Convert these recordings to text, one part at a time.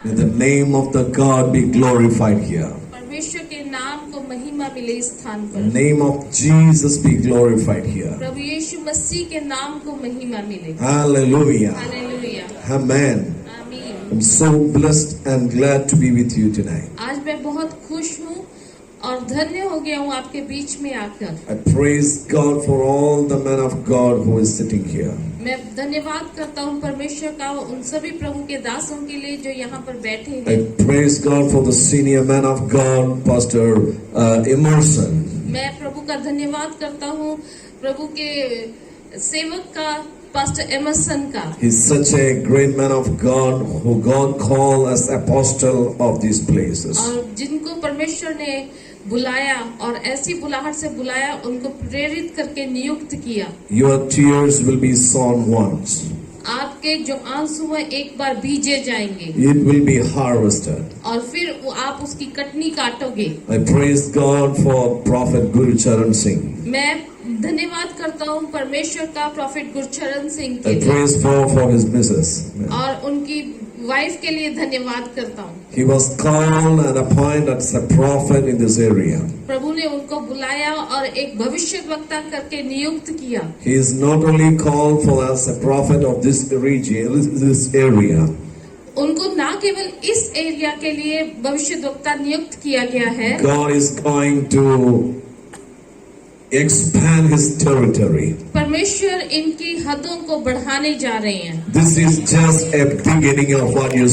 May the name of the God be glorified here. परमेश्वर के नाम को महिमा मिले इस स्थान The पर। name of Jesus be glorified here. प्रभु यीशु मसीह के नाम को महिमा मिले। Hallelujah. हालेलुया। Amen. आमीन। I'm so blessed and glad to be with you tonight. आज मैं बहुत खुश हूँ और धन्य हो गया हूँ आपके बीच में आकर। I praise God for all the men of God who is sitting here. मैं धन्यवाद करता हूँ परमेश्वर का उन सभी प्रभु के दासों के लिए जो यहाँ पर बैठे I हैं। praise God for the senior man of God, Pastor Emerson. मैं प्रभु का धन्यवाद करता हूँ प्रभु के सेवक का पास्टर एमरसन का। He's such a great man of God who God called as apostle of these places. और जिनको परमेश्वर ने बुलाया और ऐसी बुलाहट से बुलाया उनको प्रेरित करके नियुक्त किया। Your tears will be sown once. आपके जो आंसू हैं एक बार बीजे जाएंगे It will be harvested. और फिर आप उसकी Katni काटोगे। I praise God for Prophet Guru Charan Singh. मैं धन्यवाद करता हूँ परमेश्वर का प्रॉफिट गुरचरण सिंह के I लिए praise God for his missus. और उनकी वाइफ के लिए धन्यवाद करता हूँ। He was called and appointed as a prophet in this area. प्रभु ने उनको बुलाया और एक भविष्यद्वक्ता करके नियुक्त किया। He is not only called for as a prophet of this region, this area. उनको ना केवल इस एरिया के लिए भविष्यद्वक्ता नियुक्त किया गया है। God is going to expand his territory. परमेश्वर इनकी हदों को बढ़ाने जा रहे हैं। This is just a beginning of what you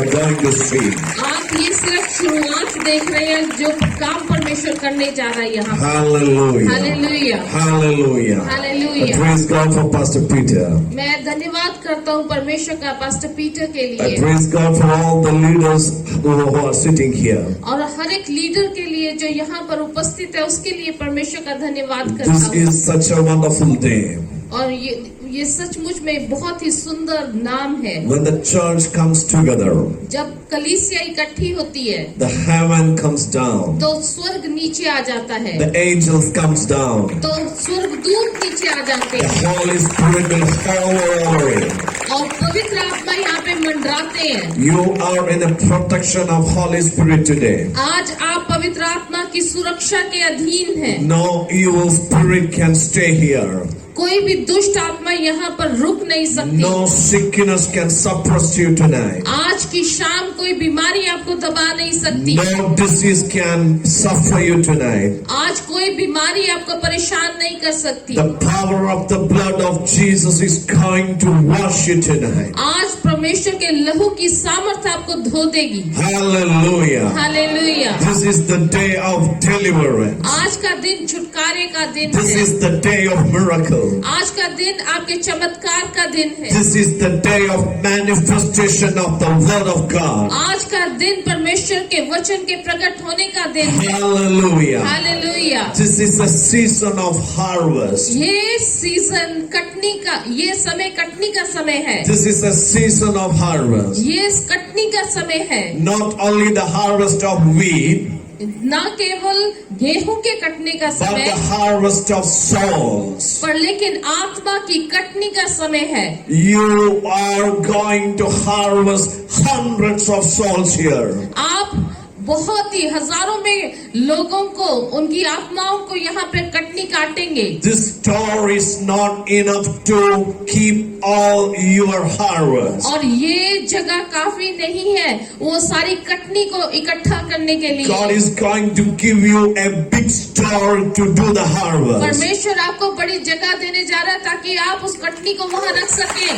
are going to see. आप ये सिर्फ शुरुआत देख रहे हैं जो काम परमेश्वर करने जा रहा है यहाँ। Hallelujah. Hallelujah. Hallelujah. I hallelujah. praise God for Pastor Peter. मैं धन्यवाद करता हूँ परमेश्वर का पास्टर पीटर के I लिए praise God for all the leaders who are sitting here. और हर एक लीडर के लिए जो यहाँ पर उपस्थित है उसके लिए परमेश्वर का धन्यवाद This करता हूँ। is such a wonderful day. और ये सचमुच में बहुत ही सुंदर नाम है। When the church comes together, जब कलीसिया इकट्ठी होती है the heaven comes down, तो स्वर्ग नीचे आ जाता है, the angels comes down, तो स्वर्गदूत नीचे आ जाते the हैं Holy Spirit will hover over it. और पवित्र आत्मा यहाँ पे मंडराते हैं। You are in the protection of Holy Spirit today. आज आप पवित्र आत्मा की सुरक्षा के अधीन हैं। No evil spirit can stay here. कोई भी दुष्ट आत्मा यहाँ पर रुक नहीं सकती। No sickness can suppress you tonight. आज की शाम कोई बीमारी आपको दबा नहीं सकती। No disease can suffer you tonight. आज कोई बीमारी आपको परेशान नहीं कर सकती। The power of the blood of Jesus is going to wash you tonight. आज परमेश्वर के लहू की सामर्थ आपको धो देगी। Hallelujah. Hallelujah. This is the day of deliverance. आज का दिन छुटकारे का दिन This है। is the day of miracle. आज का दिन आपके चमत्कार का दिन है। This is the day of manifestation of the word of God. आज का दिन परमेश्वर के वचन के प्रकट होने का दिन है। Hallelujah. Hallelujah. This is a season of harvest. ये सीजन कटनी का, ये समय कटनी का समय है। This is a season of harvest. ये कटनी का समय है। Not only the harvest of wheat, न केवल गेहूं के कटने का but समय the harvest of souls. पर लेकिन आत्मा की कटनी का समय है। You are going to harvest hundreds of souls here. आप बहुत ही हजारों में लोगों को, उनकी आत्माओं को यहाँ पे कटनी काटेंगे। This store is not enough to keep all your harvest. और ये जगह काफी नहीं है वो सारी कटनी को इकट्ठा करने के लिए। God is going to give you a big store to do the harvest. परमेश्वर आपको बड़ी जगह देने जा रहा है ताकि आप उस कटनी को वहाँ रख सकें।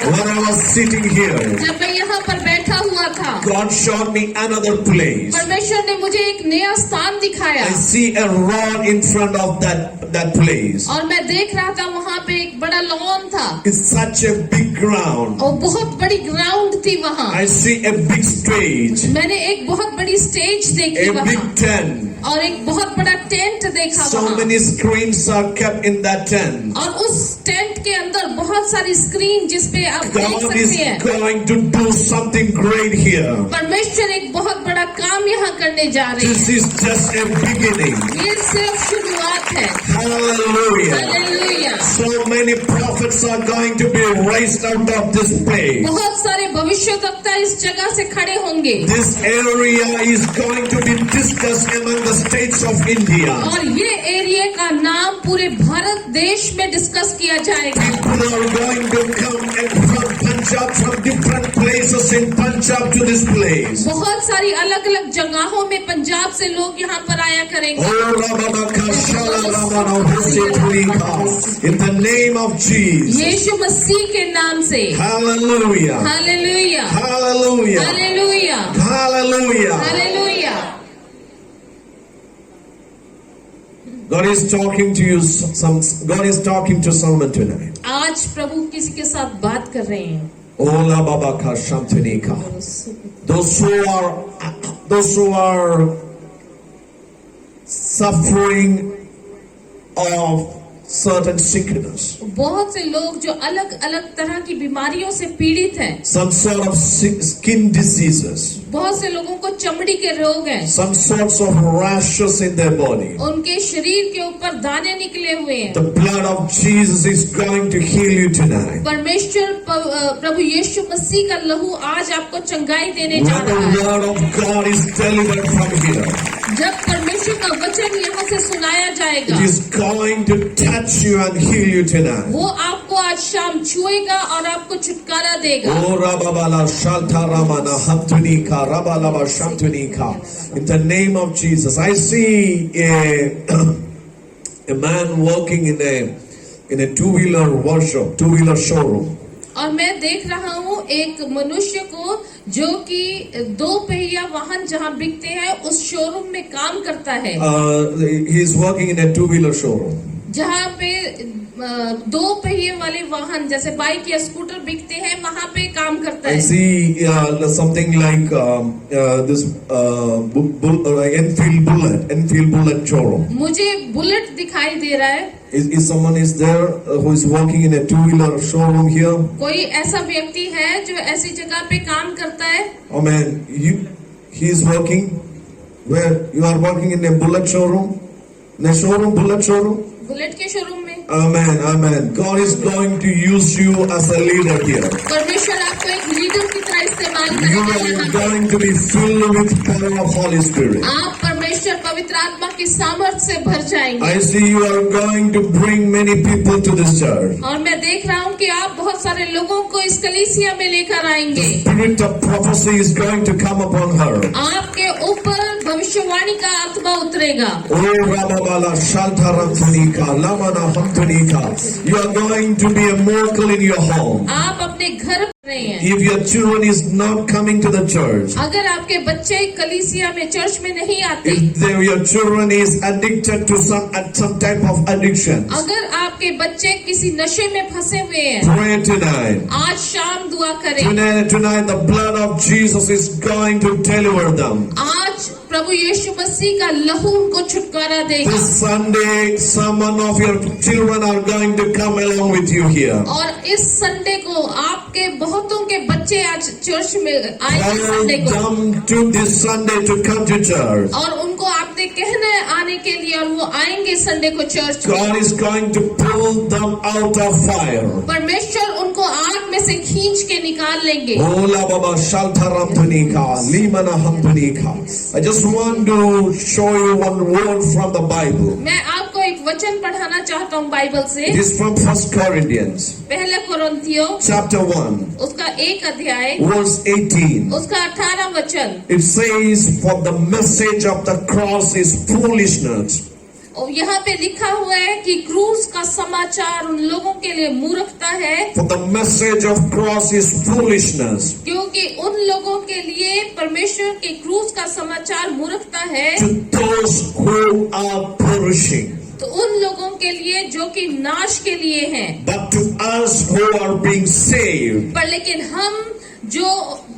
When I was sitting here, जब मैं यहाँ पर बैठा हुआ था God showed me another place. परमेश्वर ने मुझे एक नया स्थान दिखाया I see a rod in front of that place. और मैं देख रहा था वहाँ पे एक बड़ा लॉन था It's such a big ground. और बहुत बड़ी ग्राउंड थी वहाँ। I see a big stage, मैंने एक बहुत बड़ी स्टेज देखी a वहाँ big tent. और एक बहुत बड़ा टेंट देखा So वहाँ। many screens are kept in that tent. और उस टेंट के अंदर बहुत सारी स्क्रीन जिसपे आप देख God सकते is हैं। going to do something great here. परमेश्वर एक बहुत बड़ा काम यहाँ करने जा रहे This हैं। is just a beginning. ये सिर्फ शुरुआत है। Hallelujah. Hallelujah. So many prophets are going to be raised out of this place. बहुत सारे भविष्यवक्ता इस जगह से खड़े होंगे This area is going to be discussed among the states of India. और ये एरिया का नाम पूरे भारत देश में डिस्कस किया जाएगा। People are going to come and from Punjab, from different places in Punjab to this place. बहुत सारी अलग अलग जगहों में पंजाब से लोग यहाँ पर आया करेंगे। Oh, Rabbanaka, Shala, Ramana, Hosea, in the name of Jesus. यीशु मसीह के नाम से। Hallelujah. Hallelujah. Hallelujah. Hallelujah. Hallelujah. Hallelujah. God is talking to you. God is talking to someone tonight. आज प्रभु किसी के साथ बात कर रहे हैं। Ola Babaka Shamtanika. Those who are suffering of certain sickness, बहुत से लोग जो अलग अलग तरह की बीमारियों से पीड़ित हैं। some sort of skin diseases, बहुत से लोगों को चमड़ी के रोग हैं। some sorts of rashes in their body. उनके शरीर के ऊपर दाने निकले हुए हैं। The blood of Jesus is going to heal you tonight. परमेश्वर प्रभु यीशु मसीह का लहू आज आपको चंगाई देने जा When the रहा है। word of God is delivered from here, जब परमेश्वर का वचन यहाँ से सुनाया जाएगा, it is going to touch you and heal you tonight. वो आपको आज शाम छुएगा और आपको छुटकारा देगा। Oh, Rababala Shalta Ramana Haptunika Rabalaba Shamtunika. In the name of Jesus, I see a man working in a two-wheeler workshop, two-wheeler showroom. और मैं देख रहा हूँ एक मनुष्य को जो कि दो पहिया वाहन जहाँ बिकते हैं उस शोरूम में काम करता है। He is working in a two-wheeler showroom. जहाँ पे दो पहिए वाले वाहन जैसे बाइक या स्कूटर बिकते हैं वहाँ पे काम करता I है। see something like this Enfield Bullet showroom. मुझे बुलेट दिखाई दे रहा है। Is someone is there who is working in a two-wheeler showroom here? कोई ऐसा व्यक्ति है जो ऐसी जगह पे काम करता है। Oh man, he is working where you are working in a bullet showroom, in a showroom, bullet showroom. Bullet के शोरूम में। Amen, amen. God is going to use you as a leader here. परमेश्वर आपको एक leader की तरह इस्तेमाल You करेगा are यहाँ पे। going to be filled with power of Holy Spirit. आप परमेश्वर पवित्र आत्मा की सामर्थ से भर जाएंगे। I see you are going to bring many people to this church. और मैं देख रहा हूँ कि आप बहुत सारे लोगों को इस कलीसिया में लेकर आएंगे। Spirit of prophecy is going to come upon her. आपके ऊपर भविष्यवाणी का आत्मा उतरेगा। Oh, Ramabala Shaltaramtunika, Lamana Hamtunika. You are going to be a miracle in your home. आप अपने घर रहे हैं। If your children is not coming to the church, अगर आपके बच्चे कलीसिया में चर्च में नहीं आते, if your children is addicted to some type of addiction, अगर आपके बच्चे किसी नशे में फंसे हुए हैं, pray tonight. आज शाम दुआ करें। Tonight the blood of Jesus is going to deliver them. आज प्रभु यीशु मसीह का लहू उनको छुटकारा देगा। This Sunday, someone of your children are going to come along with you here. और इस संडे को आपके बहुतों के बच्चे आज चर्च में आएंगे Call संडे को। them to this Sunday to come to church. और उनको आपने कहना है आने के लिए और वो आएंगे संडे को चर्च में। God is going to pull them out of fire. परमेश्वर उनको आग में से खींच के निकाल लेंगे। Ola Baba Shaltaramtunika, Limana Hamtunika. I just want to show you one word from the Bible. मैं आपको एक वचन पढ़ाना चाहता हूँ बाइबल से। It is from 1 Corinthians, पहले कोरिन्थियों chapter 1, उसका 1 अध्याय verse 18. उसका 18 वचन। It says, for the message of the cross is foolishness. और यहाँ पे लिखा हुआ है कि क्रूस का समाचार उन लोगों के लिए मूर्खता है। For the message of cross is foolishness क्योंकि उन लोगों के लिए परमेश्वर के क्रूस का समाचार मूर्खता है। to those who are perishing. तो उन लोगों के लिए जो कि नाश के लिए हैं, but to us who are being saved. पर लेकिन हम जो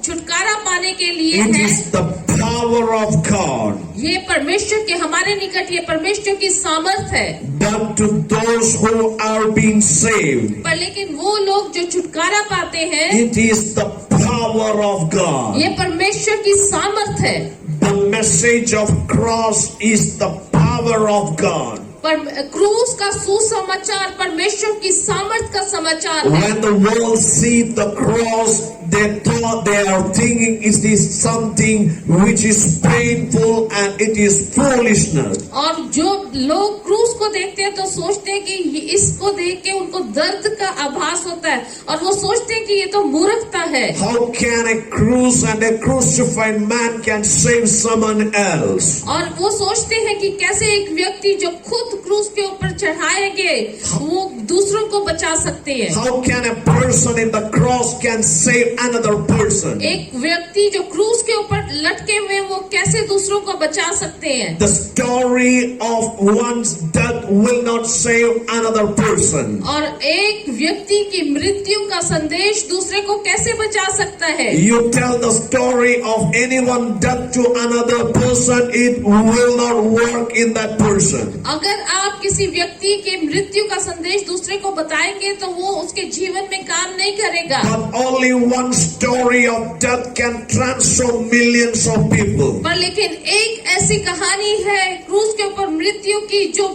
छुटकारा पाने के लिए It हैं, is the power of God. ये परमेश्वर के हमारे निकट ये परमेश्वर की सामर्थ है। But to those who are being saved, पर लेकिन वो लोग जो छुटकारा पाते हैं, it is the power of God. ये परमेश्वर की सामर्थ है। The message of cross is the power of God. पर क्रूस का सुसमाचार परमेश्वर की सामर्थ का समाचार है। When the world see the cross, they are thinking it is something which is painful and it is foolishness. और जो लोग क्रूस को देखते हैं तो सोचते हैं कि इसको देख के उनको दर्द का आभास होता है और वो सोचते हैं कि ये तो मूर्खता है। How can a cruise and a crucified man can save someone else? और वो सोचते हैं कि कैसे एक व्यक्ति जो खुद क्रूस के ऊपर चढ़ाए गए वो दूसरों को बचा सकते हैं। How can a person in the cross can save another person? एक व्यक्ति जो क्रूस के ऊपर लटके हुए वो कैसे दूसरों को बचा सकते हैं? The story of one's death will not save another person. और एक व्यक्ति की मृत्यु का संदेश दूसरे को कैसे बचा सकता है? You tell the story of anyone death to another person, it will not work in that person. अगर आप किसी व्यक्ति के मृत्यु का संदेश दूसरे को बताएंगे तो वो उसके जीवन में काम नहीं करेगा। But only one story of death can transform millions of people. पर लेकिन एक ऐसी कहानी है क्रूस के ऊपर मृत्यु की जो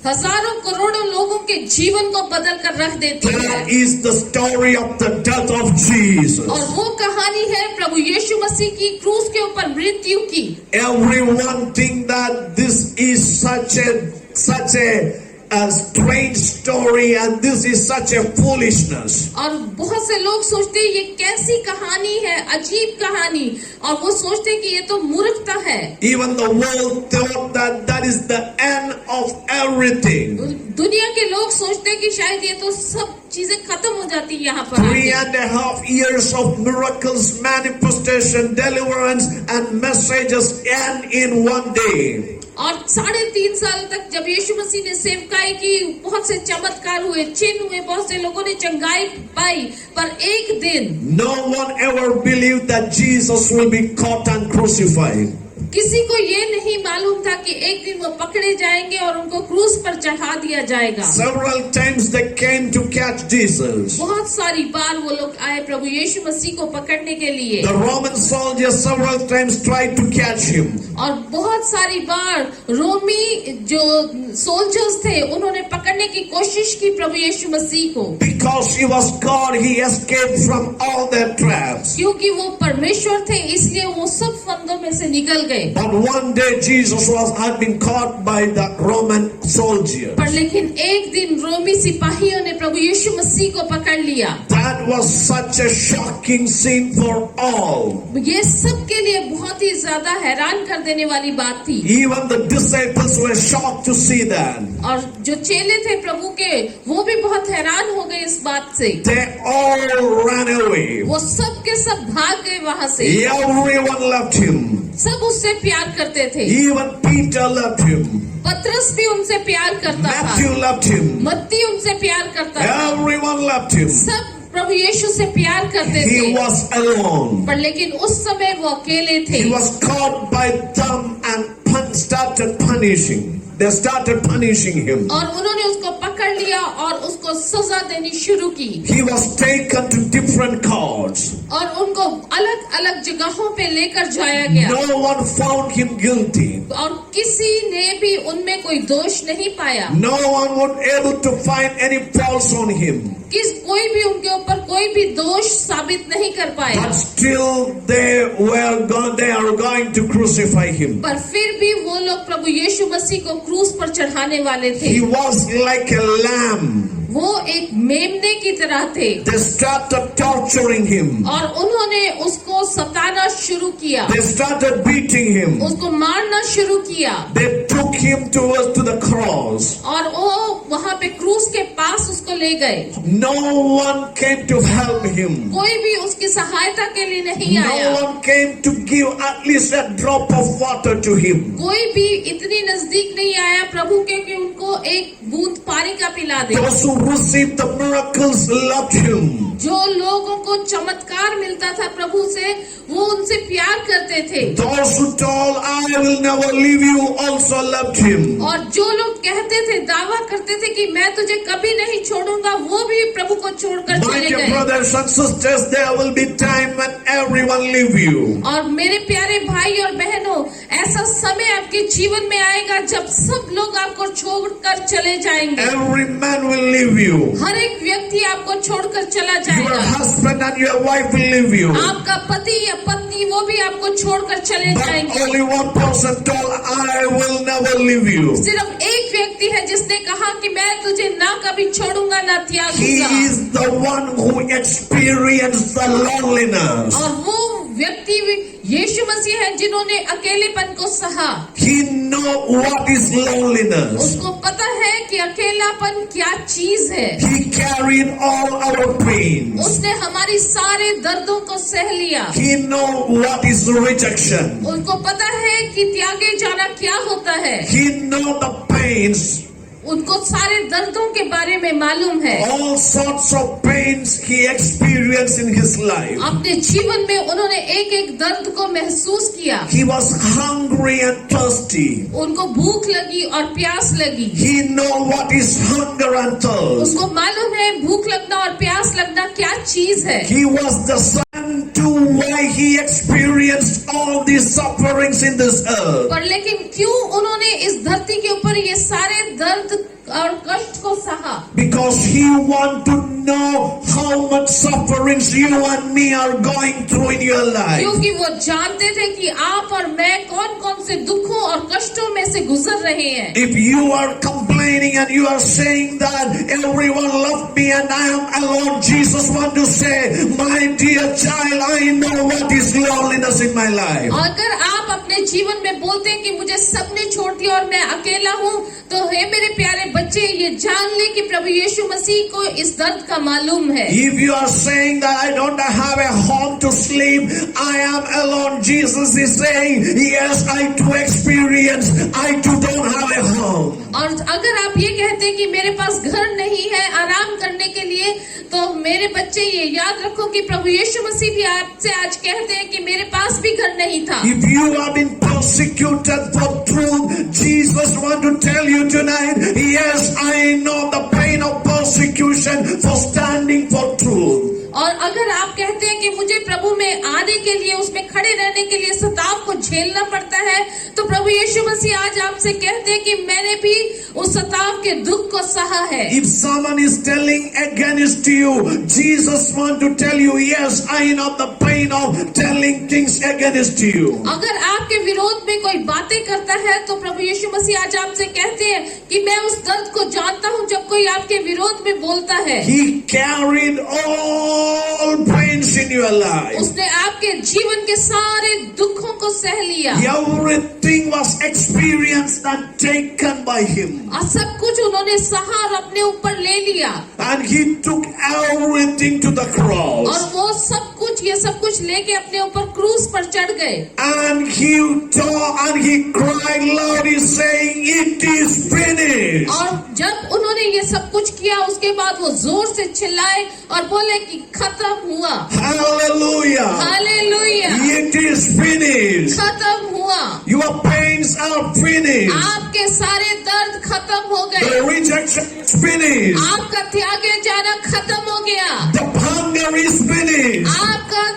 हजारों करोड़ों लोगों के जीवन को बदल कर रख देती है। That is the story of the death of Jesus. और वो कहानी है प्रभु यीशु मसीह की क्रूस के ऊपर मृत्यु की। Everyone think that this is such a strange story and this is such a foolishness. और बहुत से लोग सोचते हैं ये कैसी कहानी है, अजीब कहानी, और वो सोचते हैं कि ये तो मूर्खता है। Even the world thought that that is the end of everything. दुनिया के लोग सोचते हैं कि शायद ये तो सब चीजें खत्म हो जाती है यहाँ पर। 3.5 years of miracles, manifestation, deliverance and messages end in one day. और 3.5 साल तक जब यीशु मसीह ने सेवकाई की, बहुत से चमत्कार हुए, चिन्ह हुए, बहुत से लोगों ने चंगाई पाई, पर एक दिन No one ever believed that Jesus will be caught and crucified. किसी को ये नहीं मालूम था कि एक दिन वो पकड़े जाएंगे और उनको क्रूस पर चढ़ा दिया जाएगा। Several times they came to catch Jesus. बहुत सारी बार वो लोग आए प्रभु यीशु मसीह को पकड़ने के लिए। The Roman soldiers several times tried to catch him. और बहुत सारी बार रोमी जो सोल्जर्स थे उन्होंने पकड़ने की कोशिश की प्रभु यीशु मसीह को। Because he was God, he escaped from all their traps. क्योंकि वो परमेश्वर थे इसलिए वो सब फंदों में से निकल गए। But one day Jesus had been caught by the Roman soldiers. पर लेकिन एक दिन रोमी सिपाहियों ने प्रभु यीशु मसीह को पकड़ लिया। That was such a shocking scene for all. ये सबके लिए बहुत ही ज्यादा हैरान कर देने वाली बात थी। Even the disciples were shocked to see that. और जो चेले थे प्रभु के वो भी बहुत हैरान हो गए इस बात से। They all ran away. वो सब के सब भाग गए वहाँ से। Everyone left him. सब उससे प्यार करते थे। Even Peter left him. पतरस भी उनसे प्यार करता था। Matthew left him. मत्ती उनसे प्यार करता था। Everyone left him. सब प्रभु यीशु से प्यार करते थे। He was alone. पर लेकिन उस समय वो अकेले थे। He was caught by them and started punishing. They started punishing him. और उन्होंने उसको पकड़ लिया और उसको सजा देनी शुरू की। He was taken to different courts. और उनको अलग अलग जगहों पे लेकर जाया गया। No one found him guilty. और किसी ने भी उनमें कोई दोष नहीं पाया। No one was able to find any faults on him. कोई भी उनके ऊपर कोई भी दोष साबित नहीं कर पाया। But still they are going to crucify him. पर फिर भी वो लोग प्रभु यीशु मसीह को क्रूस पर चढ़ाने वाले थे। He was like a lamb. वो एक मेमने की तरह थे। They started torturing him. और उन्होंने उसको सताना शुरू किया। They started beating him. उसको मारना शुरू किया। They took him to the cross. और वो वहाँ पे क्रूस के पास उसको ले गए। No one came to help him. कोई भी उसकी सहायता के लिए नहीं आया। No one came to give at least a drop of water to him. कोई भी इतनी नजदीक नहीं आया प्रभु के कि उनको एक बूंद पानी का पिला दे। Those who received the miracles loved him. जो लोगों को चमत्कार मिलता था प्रभु से, वो उनसे प्यार करते थे। Those who told, I will never leave you, also loved him. और जो लोग कहते थे, दावा करते थे कि मैं तुझे कभी नहीं छोड़ूंगा, वो भी प्रभु को छोड़कर My चले dear गए। brothers and sisters, there will be time when everyone leave you. और मेरे प्यारे भाई और बहनों, ऐसा समय आपके जीवन में आएगा जब सब लोग आपको छोड़कर चले जाएंगे। Every man will leave you. हर एक व्यक्ति आपको छोड़कर चला Your जाएगा। husband and your wife will leave you. आपका पति या पत्नी वो भी आपको छोड़कर चले But जाएंगे। only one person told, I will never leave you. सिर्फ एक व्यक्ति है जिसने कहा कि मैं तुझे ना कभी छोड़ूंगा ना He त्यागूंगा। is the one who experienced the loneliness. और वो व्यक्ति यीशु मसीह है जिन्होंने अकेलेपन को सहा। He know what is loneliness. उसको पता है कि अकेलापन क्या चीज है। He carried all our pains. उसने हमारी सारे दर्दों को सह लिया। He know what is rejection. उनको पता है कि त्यागे जाना क्या होता है। He know the pains. उनको सारे दर्दों के बारे में मालूम है। All sorts of pains he experienced in his life. अपने जीवन में उन्होंने एक एक दर्द को महसूस किया। He was hungry and thirsty. उनको भूख लगी और प्यास लगी। He know what is hunger and thirst. उसको मालूम है भूख लगना और प्यास लगना क्या चीज है। He was the son to why he experienced all these sufferings in this earth. पर लेकिन क्यों उन्होंने इस धरती के ऊपर ये सारे दर्द और कष्ट को सहा? Because he want to know how much sufferings you and me are going through in your life. क्योंकि वो जानते थे कि आप और मैं कौन कौन से दुखों और कष्टों में से गुजर रहे हैं। If you are complaining and you are saying that everyone loved me and I am alone, Jesus want to say, my dear child, I know what is loneliness in my life. अगर आप अपने जीवन में बोलते हैं कि मुझे सबने छोड़ दिया और मैं अकेला हूँ, तो हे मेरे प्यारे बच्चे, ये जान ले कि प्रभु यीशु मसीह को इस दर्द का मालूम है। If you are saying that I don't have a home to sleep, I am alone, Jesus is saying, yes, I too experience, I too don't have a home. और अगर आप ये कहते हैं कि मेरे पास घर नहीं है आराम करने के लिए, तो मेरे बच्चे ये याद रखो कि प्रभु यीशु मसीह भी आपसे आज कहते हैं कि मेरे पास भी घर नहीं था। If you have been persecuted for truth, Jesus want to tell you tonight, yes, I know the pain of persecution for standing for truth. और अगर आप कहते हैं कि मुझे प्रभु में आने के लिए, उसमें खड़े रहने के लिए सताव को झेलना पड़ता है, तो प्रभु यीशु मसीह आज आपसे कहते हैं कि मैंने भी उस सताव के दुख को सहा है। If someone is telling against you, Jesus want to tell you, yes, I know the pain of telling things against you. अगर आपके विरोध में कोई बातें करता है, तो प्रभु यीशु मसीह आज आपसे कहते हैं कि मैं उस दर्द को जानता हूँ जब कोई आपके विरोध में बोलता है। He carried all pains in your life. उसने आपके जीवन के सारे दुखों को सह लिया। Everything was experienced and taken by him. और सब कुछ उन्होंने सहा और अपने ऊपर ले लिया। And he took everything to the और cross. वो सब कुछ, ये सब कुछ लेके अपने ऊपर क्रूस पर चढ़ गए। And he tore and he cried loudly saying, it is finished. और जब उन्होंने ये सब कुछ किया, उसके बाद वो जोर से चिल्लाए और बोले कि खत्म हुआ। Hallelujah. Hallelujah, It is finished. खत्म हुआ। Your pains are finished. आपके सारे दर्द खत्म हो गए। The rejection is finished. आपका त्यागे जाना खत्म हो गया। The hunger is finished. आपका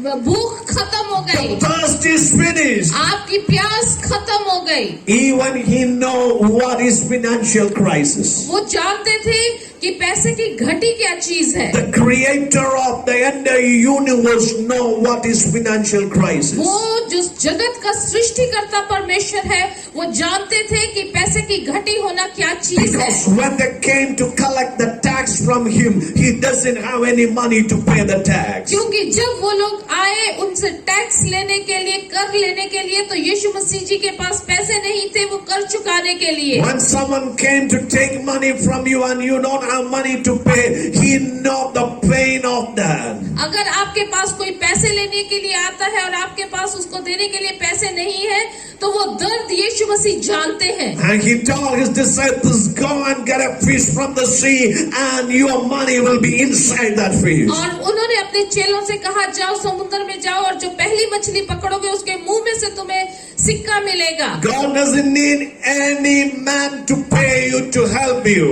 भूख खत्म हो गई। The thirst is finished. आपकी प्यास खत्म हो गई। Even he know what is financial crisis. वो जानते थे कि पैसे की घटी क्या चीज है। The creator of the entire universe know what is financial crisis. वो जो जगत का सृष्टिकर्ता परमेश्वर है, वो जानते थे कि पैसे की घटी होना क्या चीज है। Because when they came to collect the tax from him, he doesn't have any money to pay the tax. क्योंकि जब वो लोग आए उनसे टैक्स लेने के लिए, कर लेने के लिए, तो यीशु मसीह जी के पास पैसे नहीं थे वो कर चुकाने के लिए। When someone came to take money from you and you don't have money to pay, he know the pain of that. अगर आपके पास कोई पैसे लेने के लिए आता है और आपके पास उसको देने के लिए पैसे नहीं है, तो वो दर्द यीशु मसीह जानते हैं। And he told his disciples, go and get a fish from the sea and your money will be inside that fish. और उन्होंने अपने चेलों से कहा, जाओ समुद्र में जाओ और जो पहली मछली पकड़ोगे उसके मुंह में से तुम्हें सिक्का मिलेगा। God doesn't need any man to pay you to help you.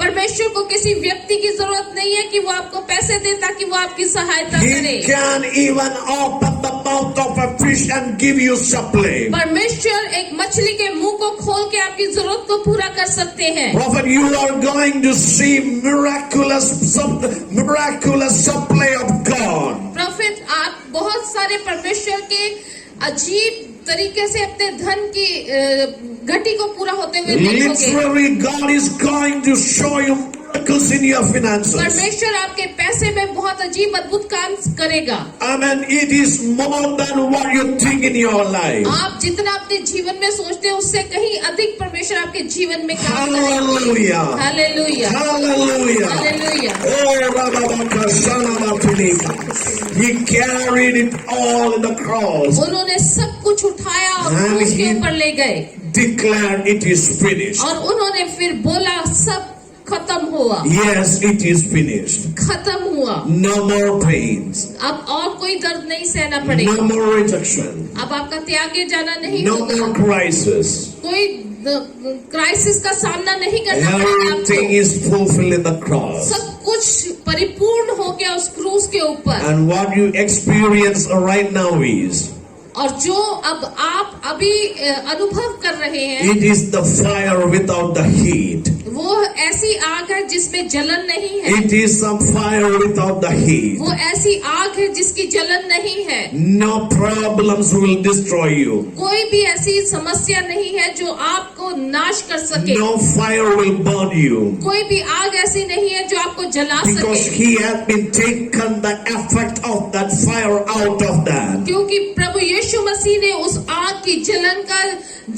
परमेश्वर को किसी व्यक्ति की जरूरत नहीं है कि वो आपको पैसे दे ताकि वो आपकी सहायता करे। He can even open the mouth of a fish and give you supply. परमेश्वर एक मछली के मुंह को खोल के आपकी जरूरत को पूरा कर सकते हैं। Prophet, you are going to see miraculous supply of God. Prophet, आप बहुत सारे परमेश्वर के अजीब तरीके से अपने धन की घटी को पूरा होते हुए देखोगे। Literally, God is going to show you miracles in your finances. परमेश्वर आपके पैसे में बहुत अजीब अद्भुत काम करेगा। Amen. It is more than what you think in your life. आप जितना अपने जीवन में सोचते हैं उससे कहीं अधिक परमेश्वर आपके जीवन में काम करेगा। Hallelujah. Hallelujah, Hallelujah. Hallelujah. Oh, Rababaka Shanamatilika. He carried it all in the cross. उन्होंने सब कुछ उठाया और And क्रूस के he ऊपर ले गए declared it is finished. और उन्होंने फिर बोला, सब खत्म हुआ, Yes, it is finished. खत्म हुआ। No more pains. अब और कोई दर्द नहीं सहना पड़ेगा। No more rejection. अब आपका त्यागे जाना नहीं No होगा। more crisis. कोई क्राइसिस का सामना नहीं करना पड़ेगा Everything आपको। is fulfilled in the cross. सब कुछ परिपूर्ण हो गया उस क्रूस के ऊपर। And what you experience right now is, और जो अब आप अभी अनुभव कर रहे हैं, it is the fire without the heat. वो ऐसी आग है जिसमें जलन नहीं है। It is some fire without the heat. वो ऐसी आग है जिसकी जलन नहीं है। No problems will destroy you. कोई भी ऐसी समस्या नहीं है जो आपको नाश कर सके। No fire will burn you. कोई भी आग ऐसी नहीं है जो आपको जला Because सके, he has been taken the effect of that fire out of that. क्योंकि प्रभु यीशु मसीह ने उस आग की जलन का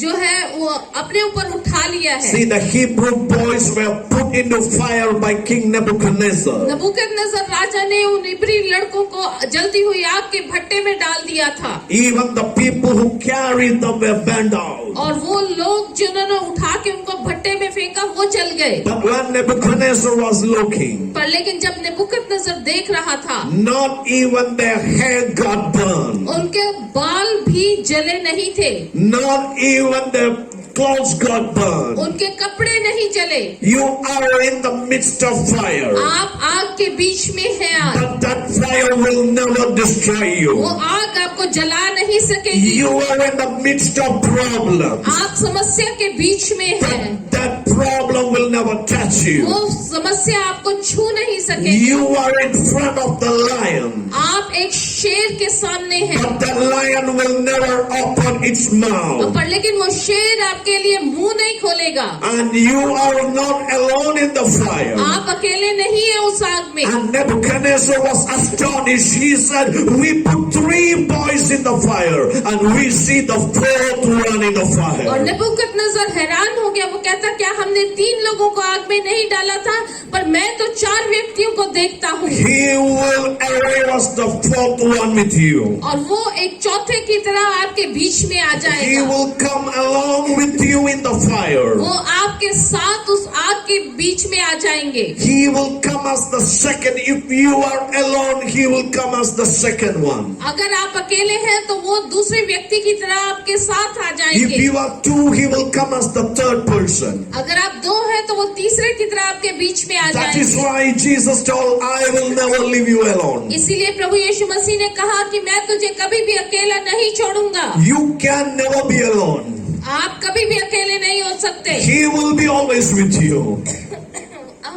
जो है वो अपने ऊपर उठा लिया है। See, the Hebrew boys were put into fire by King Nebuchadnezzar. नबूकदनेस्सर राजा ने उन इब्री लड़कों को जलती हुई आग के भट्टे में डाल दिया था। Even the people who carried them were burned out. और वो लोग जिन्होंने उठा के उनको भट्टे में फेंका वो जल गए। But when Nebuchadnezzar was looking, पर लेकिन जब नबूकदनेस्सर देख रहा था, not even their hair got burned. उनके बाल भी जले नहीं थे, Not even their clothes got burned. उनके कपड़े नहीं जले। You are in the midst of fire. आप आग के बीच में हैं आज। But that fire will never destroy वो you. आग आपको जला नहीं सकेगी। You are in the midst of problems. आप समस्या के बीच में हैं। That problem will never touch you. वो समस्या आपको छू नहीं सकेगी। You are in front of the lion. आप एक शेर के सामने हैं, But the lion will never open its mouth. पर लेकिन वो शेर आपके लिए मुंह नहीं खोलेगा। And you are not alone in the fire. आप अकेले नहीं है उस आग में। And Nebuchadnezzar was astonished. He said, we put 3 boys in the fire and we see the 4th one in the और fire. नबूकदनेस्सर हैरान हो गया। वो कहता, क्या हमने 3 लोगों को आग में नहीं डाला था? पर मैं तो 4 व्यक्तियों को देखता हूँ। He will arrest the 4th one with you. और वो एक चौथे की तरह आपके बीच में आ He जाएगा। will come along with you in the fire. वो आपके साथ उस आग के बीच में आ जाएंगे। He will come as the second. If you are alone, he will come as the second one. अगर आप अकेले हैं तो वो दूसरे व्यक्ति की तरह आपके साथ आ If जाएंगे। you are 2, he will come as the 3rd person. अगर आप 2 हैं तो वो तीसरे की तरह आपके बीच में आ That is जाएंगे। why Jesus told, I will never leave you alone. इसीलिए प्रभु यीशु मसीह ने कहा कि मैं तुझे कभी भी अकेला नहीं छोड़ूंगा। You can never be alone. आप कभी भी अकेले नहीं हो सकते। He will be always with you.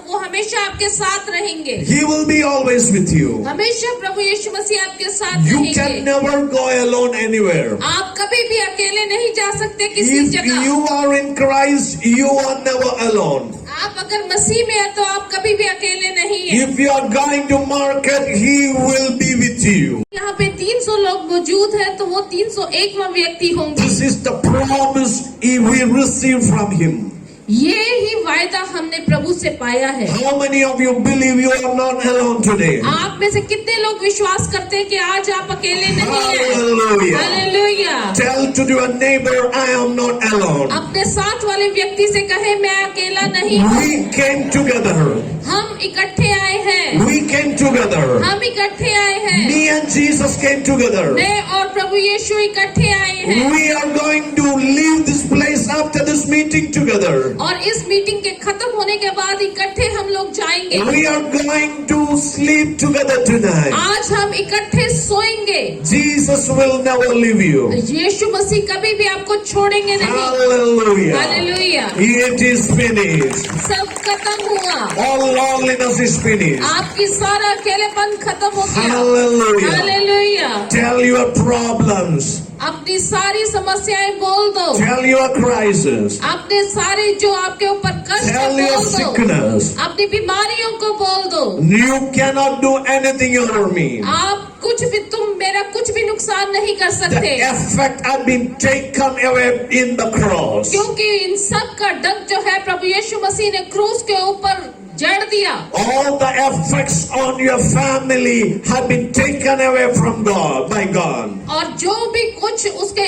वो हमेशा आपके साथ रहेंगे। He will be always with you. हमेशा प्रभु यीशु मसीह आपके साथ You रहेंगे। can never go alone anywhere. आप कभी भी अकेले नहीं जा सकते किसी If जगह। you are in Christ, you are never alone. आप अगर मसीह में है तो आप कभी भी अकेले नहीं हैं। If you are going to market, he will be with you. यहाँ पे 300 लोग मौजूद हैं तो वो 301वां व्यक्ति होंगे। This is the promise we receive from him. ये ही वायदा हमने प्रभु से पाया है। How many of you believe you are not alone today? आप में से कितने लोग विश्वास करते हैं कि आज आप अकेले नहीं हैं? Hallelujah. Hallelujah. Tell to your neighbor, I am not alone. अपने साथ वाले व्यक्ति से कहे मैं अकेला नहीं हूँ। We came together. हम इकट्ठे आए हैं। We came together. हम इकट्ठे आए हैं। Me and Jesus came together. मैं और प्रभु यीशु इकट्ठे आए हैं। We are going to leave this place after this meeting together. और इस मीटिंग के खत्म होने के बाद इकट्ठे हम लोग जाएंगे। We are going to sleep together tonight. आज हम इकट्ठे सोएंगे। Jesus will never leave you. यीशु मसीह कभी भी आपको छोड़ेंगे नहीं। Hallelujah. Hallelujah. It is finished. सब खत्म हुआ। All loneliness is finished. आपकी सारा अकेलेपन खत्म हो गया। Hallelujah. Hallelujah. Tell your problems. अपनी सारी समस्याएं बोल दो। Tell your crisis. अपने सारे जो आपके ऊपर कष्ट है Tell your बोल दो। sickness. अपनी बीमारियों को बोल दो। You cannot do anything over me. आप कुछ भी, तुम मेरा कुछ भी नुकसान नहीं कर The सकते, effect had been taken away in the cross. क्योंकि इन सब का डंक जो है प्रभु यीशु मसीह ने क्रूस के ऊपर जड़ दिया। All the effects on your family have been taken away from God, by God. और जो भी कुछ उसके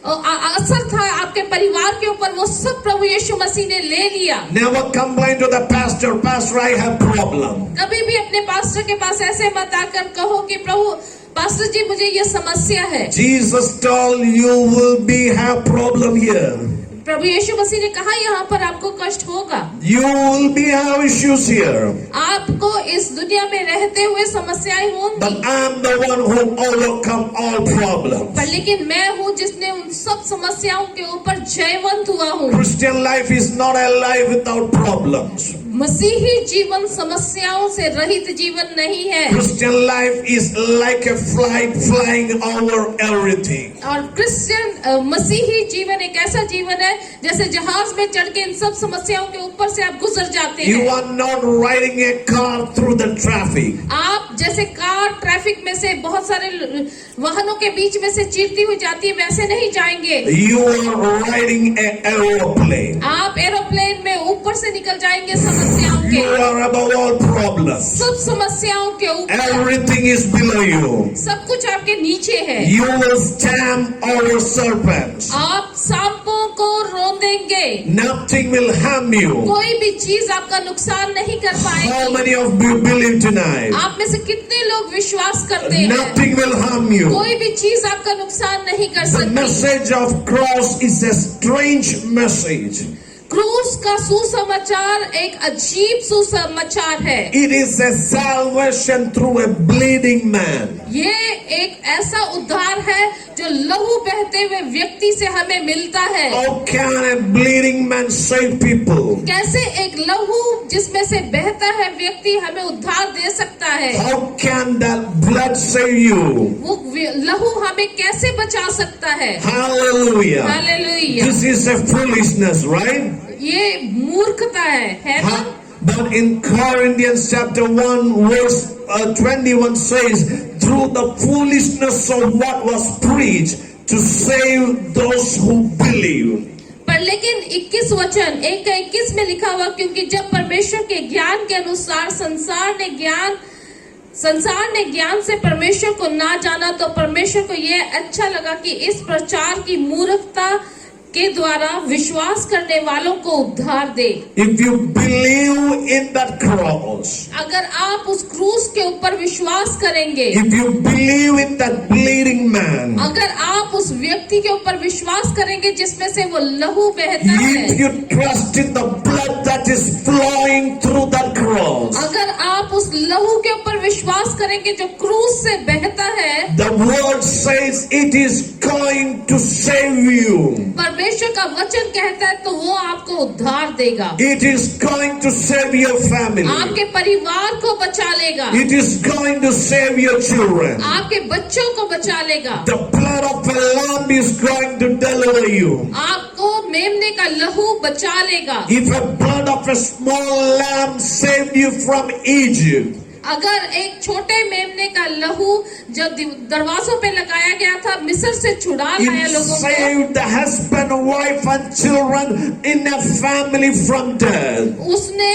असर था आपके परिवार के ऊपर, वो सब प्रभु यीशु मसीह ने ले लिया। Never complain to the pastor, Pastor, I have problem. कभी भी अपने पास्टर के पास ऐसे मत आकर कहो कि प्रभु पास्टर जी मुझे ये समस्या है। Jesus told you will be have problem here. प्रभु यीशु मसीह ने कहा यहाँ पर आपको कष्ट होगा, You will be have issues here. आपको इस दुनिया में रहते हुए समस्याएं होंगी, But I am the one who overcome all problems. पर लेकिन मैं हूँ जिसने उन सब समस्याओं के ऊपर जयवंत हुआ हूँ। Christian life is not a life without problems. मसीही जीवन समस्याओं से रहित जीवन नहीं है। Christian life is like a flight flying over everything. और क्रिश्चियन मसीही जीवन एक ऐसा जीवन है जैसे जहाज में चढ़ के इन सब समस्याओं के ऊपर से आप गुजर जाते You हैं। are not riding a car through the traffic. आप जैसे कार ट्रैफिक में से बहुत सारे वाहनों के बीच में से चीरती हुई जाती है, वैसे नहीं जाएंगे। You are riding an aeroplane. आप एरोप्लेन में ऊपर से निकल जाएंगे समस्याओं You के, are above all problems. सब समस्याओं के ऊपर। Everything is below you. सब कुछ आपके नीचे है। You will stamp over serpents. आप सांपों को रौंदेंगे, Nothing will harm you. कोई भी चीज आपका नुकसान नहीं कर How पाएगी। many of you believe tonight? आप में से कितने लोग विश्वास करते हैं Nothing will harm you. कोई भी चीज आपका नुकसान नहीं कर The सकती। message of cross is a strange message. क्रूस का सुसमाचार एक अजीब सुसमाचार है। It is a salvation through a bleeding man. ये एक ऐसा उद्धार है जो लहू बहते हुए व्यक्ति से हमें मिलता है। How can a bleeding man save people? कैसे एक लहू जिसमें से बहता है व्यक्ति हमें उद्धार दे सकता है? How can that blood save you? वो लहू हमें कैसे बचा सकता है? Hallelujah. Hallelujah. This is a foolishness, right? ये मूर्खता है ना? But in Corinthians chapter 1 verse 21 says, through the foolishness of what was preached to save those who believe. पर लेकिन 21 वचन 1:21 में लिखा हुआ, क्योंकि जब परमेश्वर के ज्ञान के अनुसार संसार ने ज्ञान से परमेश्वर को ना जाना, तो परमेश्वर को यह अच्छा लगा कि इस प्रचार की मूर्खता के द्वारा विश्वास करने वालों को उद्धार दे। If you believe in that cross, अगर आप उस क्रूस के ऊपर विश्वास करेंगे, if you believe in that bleeding man, अगर आप उस व्यक्ति के ऊपर विश्वास करेंगे जिसमें से वो लहू बहता if है, you trust in the blood that is flowing through that cross, अगर आप उस लहू के ऊपर विश्वास करेंगे जो क्रूस से बहता है, the word says it is going to save you. परमेश्वर का वचन कहता है तो वो आपको उद्धार देगा। It is going to save your family. आपके परिवार को बचा लेगा, It is going to save your children. आपके बच्चों को बचा लेगा। The blood of a lamb is going to deliver you. आपको मेमने का लहू बचा लेगा। If a blood of a small lamb saved you from Egypt, अगर एक छोटे मेमने का लहू जो दरवाजों पे लगाया गया था, मिस्र से छुड़ा लाया It लोगों को, saved the husband, wife, and children in a family from death. उसने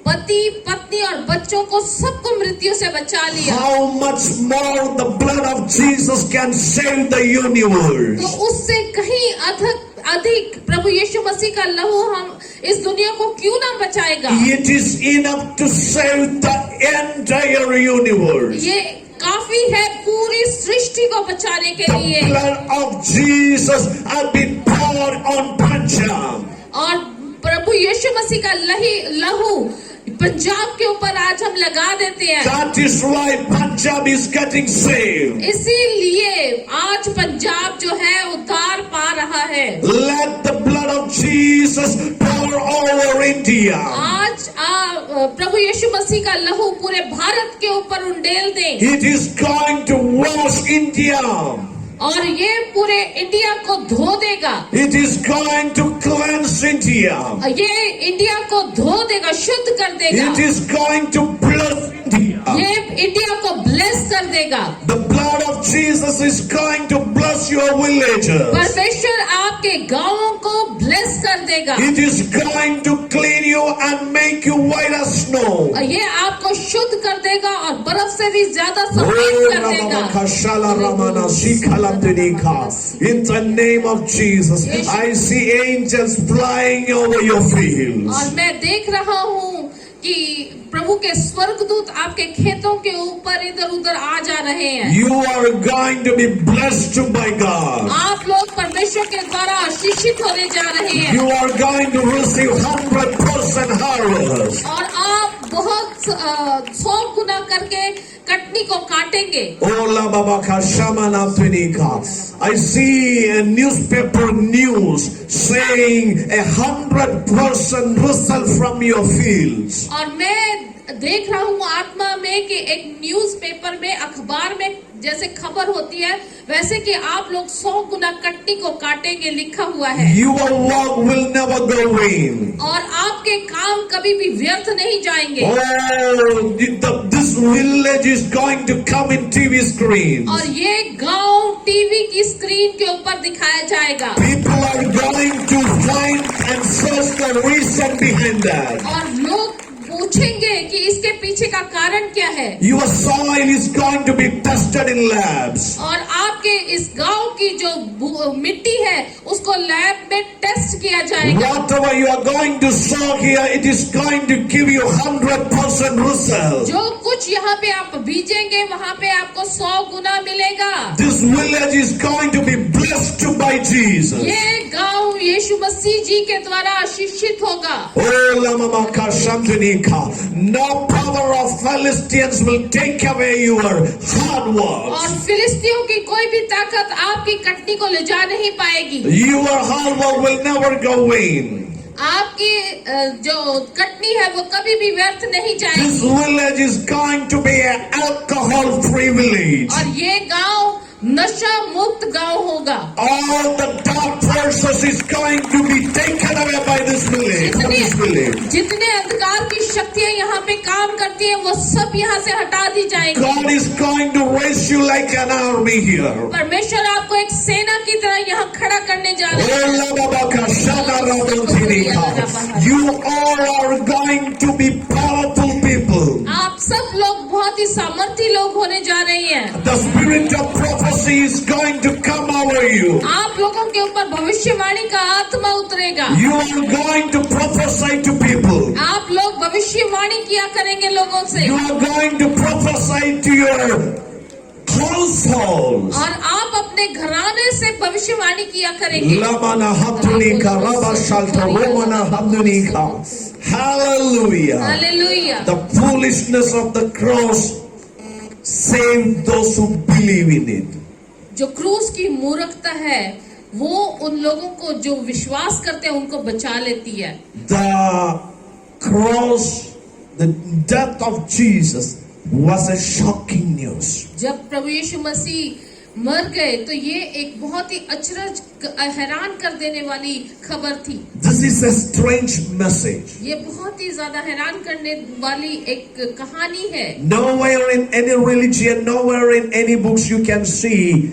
पति, पत्नी और बच्चों को सबको मृत्यु से बचा लिया। How much more the blood of Jesus can save the universe? तो उससे कहीं अधिक प्रभु यीशु मसीह का लहू हम इस दुनिया को क्यों ना बचाएगा? It is enough to save the entire universe. ये काफी है पूरी सृष्टि को बचाने के The लिए। blood of Jesus has been poured on Punjab. और प्रभु यीशु मसीह का लहू पंजाब के ऊपर आज हम लगा देते हैं। That is why Punjab is getting saved. इसीलिए आज पंजाब जो है उद्धार पा रहा है। Let the blood of Jesus pour over India. आज प्रभु यीशु मसीह का लहू पूरे भारत के ऊपर उंडेल दे It is going to wash India. और ये पूरे इंडिया को धो देगा। It is going to cleanse India. ये इंडिया को धो देगा, शुद्ध कर देगा। It is going to bless India. ये इंडिया को ब्लेस कर देगा। The blood of Jesus is going to bless your villages. परमेश्वर आपके गांवों को ब्लेस कर देगा। It is going to clean you and make you white as snow. ये आपको शुद्ध कर देगा और बर्फ से भी ज्यादा सफेद कर देगा। In the name of Jesus, I see angels flying over your fields. और मैं देख रहा हूँ कि प्रभु के स्वर्गदूत आपके खेतों के ऊपर इधर उधर आ जा रहे हैं। You are going to be blessed by God. आप लोग परमेश्वर के द्वारा आशीषित होने जा रहे हैं। You are going to receive 100% harvest. और आप बहुत 100 गुना करके कटनी को काटेंगे। Ola Baba Kashamana Tunika. I see a newspaper news saying 100% result from your fields. और मैं देख रहा हूँ आत्मा में कि एक न्यूज़पेपर में, अखबार में जैसे खबर होती है वैसे कि आप लोग 100 गुना कटनी को काटेंगे लिखा हुआ है। Your work will never go in. और आपके काम कभी भी व्यर्थ नहीं जाएंगे। Oh, this village is going to come in TV screens. और ये गांव टीवी की स्क्रीन के ऊपर दिखाया जाएगा। People are going to find and search the reason behind that. और लोग पूछेंगे कि इसके पीछे का कारण क्या है। Your soil is going to be tested in labs. और आपके इस गांव की जो मिट्टी है उसको लैब में टेस्ट किया जाएगा। Whatever you are going to sow here, it is going to give you 100% result. जो कुछ यहाँ पे आप बीजेंगे वहाँ पे आपको 100 गुना मिलेगा। This village is going to be blessed by Jesus. ये गांव यीशु मसीह जी के द्वारा आशीषित होगा। Oh, Lama Kashantunika. No power of Philistines will take away your hard work. और फिलिस्तियों की कोई भी ताकत आपकी कटनी को ले जा नहीं पाएगी। Your hard work will never go in. आपकी जो कटनी है वो कभी भी व्यर्थ नहीं This जाएगी। village is going to be an alcohol-free village. और ये गांव नशा मुक्त गांव होगा। All the dark forces is going to be taken away by this village. जितने अंधकार की शक्तियां यहाँ पे काम करती हैं वो सब यहाँ से हटा दी जाएंगी। God is going to raise you like an army here. परमेश्वर आपको एक सेना की तरह यहाँ खड़ा करने जा रहे हैं। You all are going to be powerful people. आप सब लोग बहुत ही सामर्थी लोग होने जा रहे हैं। The spirit of prophecy is going to come over you. आप लोगों के ऊपर भविष्यवाणी का आत्मा उतरेगा। You are going to prophesy to people. आप लोग भविष्यवाणी किया करेंगे लोगों से। You are going to prophesy to your households. और आप अपने घराने से भविष्यवाणी किया करेंगे। Lamana Hamdunika, Rabba Shalta, Romana Hamdunika. Hallelujah. Hallelujah. The foolishness of the cross saved those who believe in it. जो क्रूस की मूर्खता है वो उन लोगों को जो विश्वास करते हैं उनको बचा लेती है। The cross, the death of Jesus was a shocking news. जब प्रभु यीशु मसीह मर गए, तो ये एक बहुत ही अचरज, हैरान कर देने वाली खबर थी। This is a strange message. ये बहुत ही ज्यादा हैरान करने वाली एक कहानी है। Nowhere in any religion, nowhere in any books you can see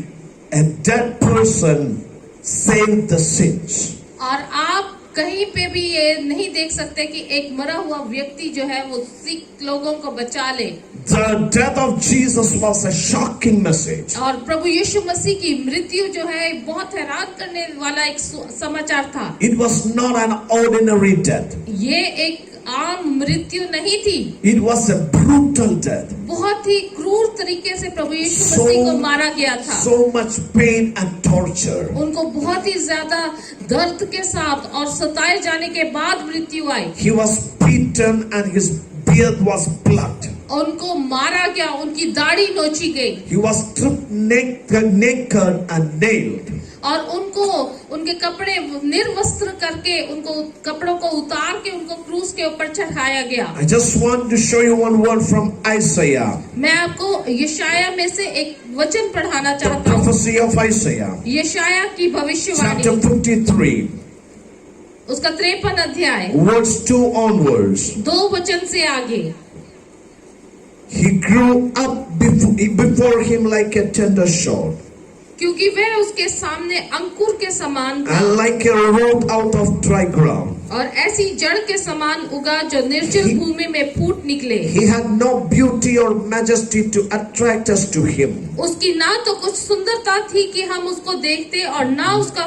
a dead person save the sins. और आप कहीं पे भी ये नहीं देख सकते कि एक मरा हुआ व्यक्ति जो है वो सिख लोगों को बचा ले। The death of Jesus was a shocking message. और प्रभु यीशु मसीह की मृत्यु जो है बहुत हैरान करने वाला एक समाचार था। It was not an ordinary death. ये एक आम मृत्यु नहीं थी, It was a brutal death. बहुत ही क्रूर तरीके से प्रभु यीशु मसीह को मारा गया था। So much pain and torture. उनको बहुत ही ज्यादा दर्द के साथ और सताए जाने के बाद मृत्यु आई। He was beaten and his beard was plucked. उनको मारा गया, उनकी दाढ़ी नोची गई He was stripped naked and nailed. और उनको उनके कपड़े निर्वस्त्र करके उनको कपड़ों को उतार के उनको क्रूस के ऊपर चढ़ाया गया। I just want to show you one word from Isaiah. मैं आपको यशाया में से एक वचन पढ़ाना The चाहता हूँ। prophecy of Isaiah. यशाया की भविष्यवाणी, Chapter 53. उसका 53 अध्याय, Verse 2 onwards. 2 वचन से आगे। He grew up before him like a tender shoot, क्योंकि वह उसके सामने अंकुर के समान था and like a root out of dry ground. और ऐसी जड़ के समान उगा जो निर्जल भूमि में फूट निकले। He had no beauty or majesty to attract us to him. उसकी ना तो कुछ सुंदरता थी कि हम उसको देखते और ना उसका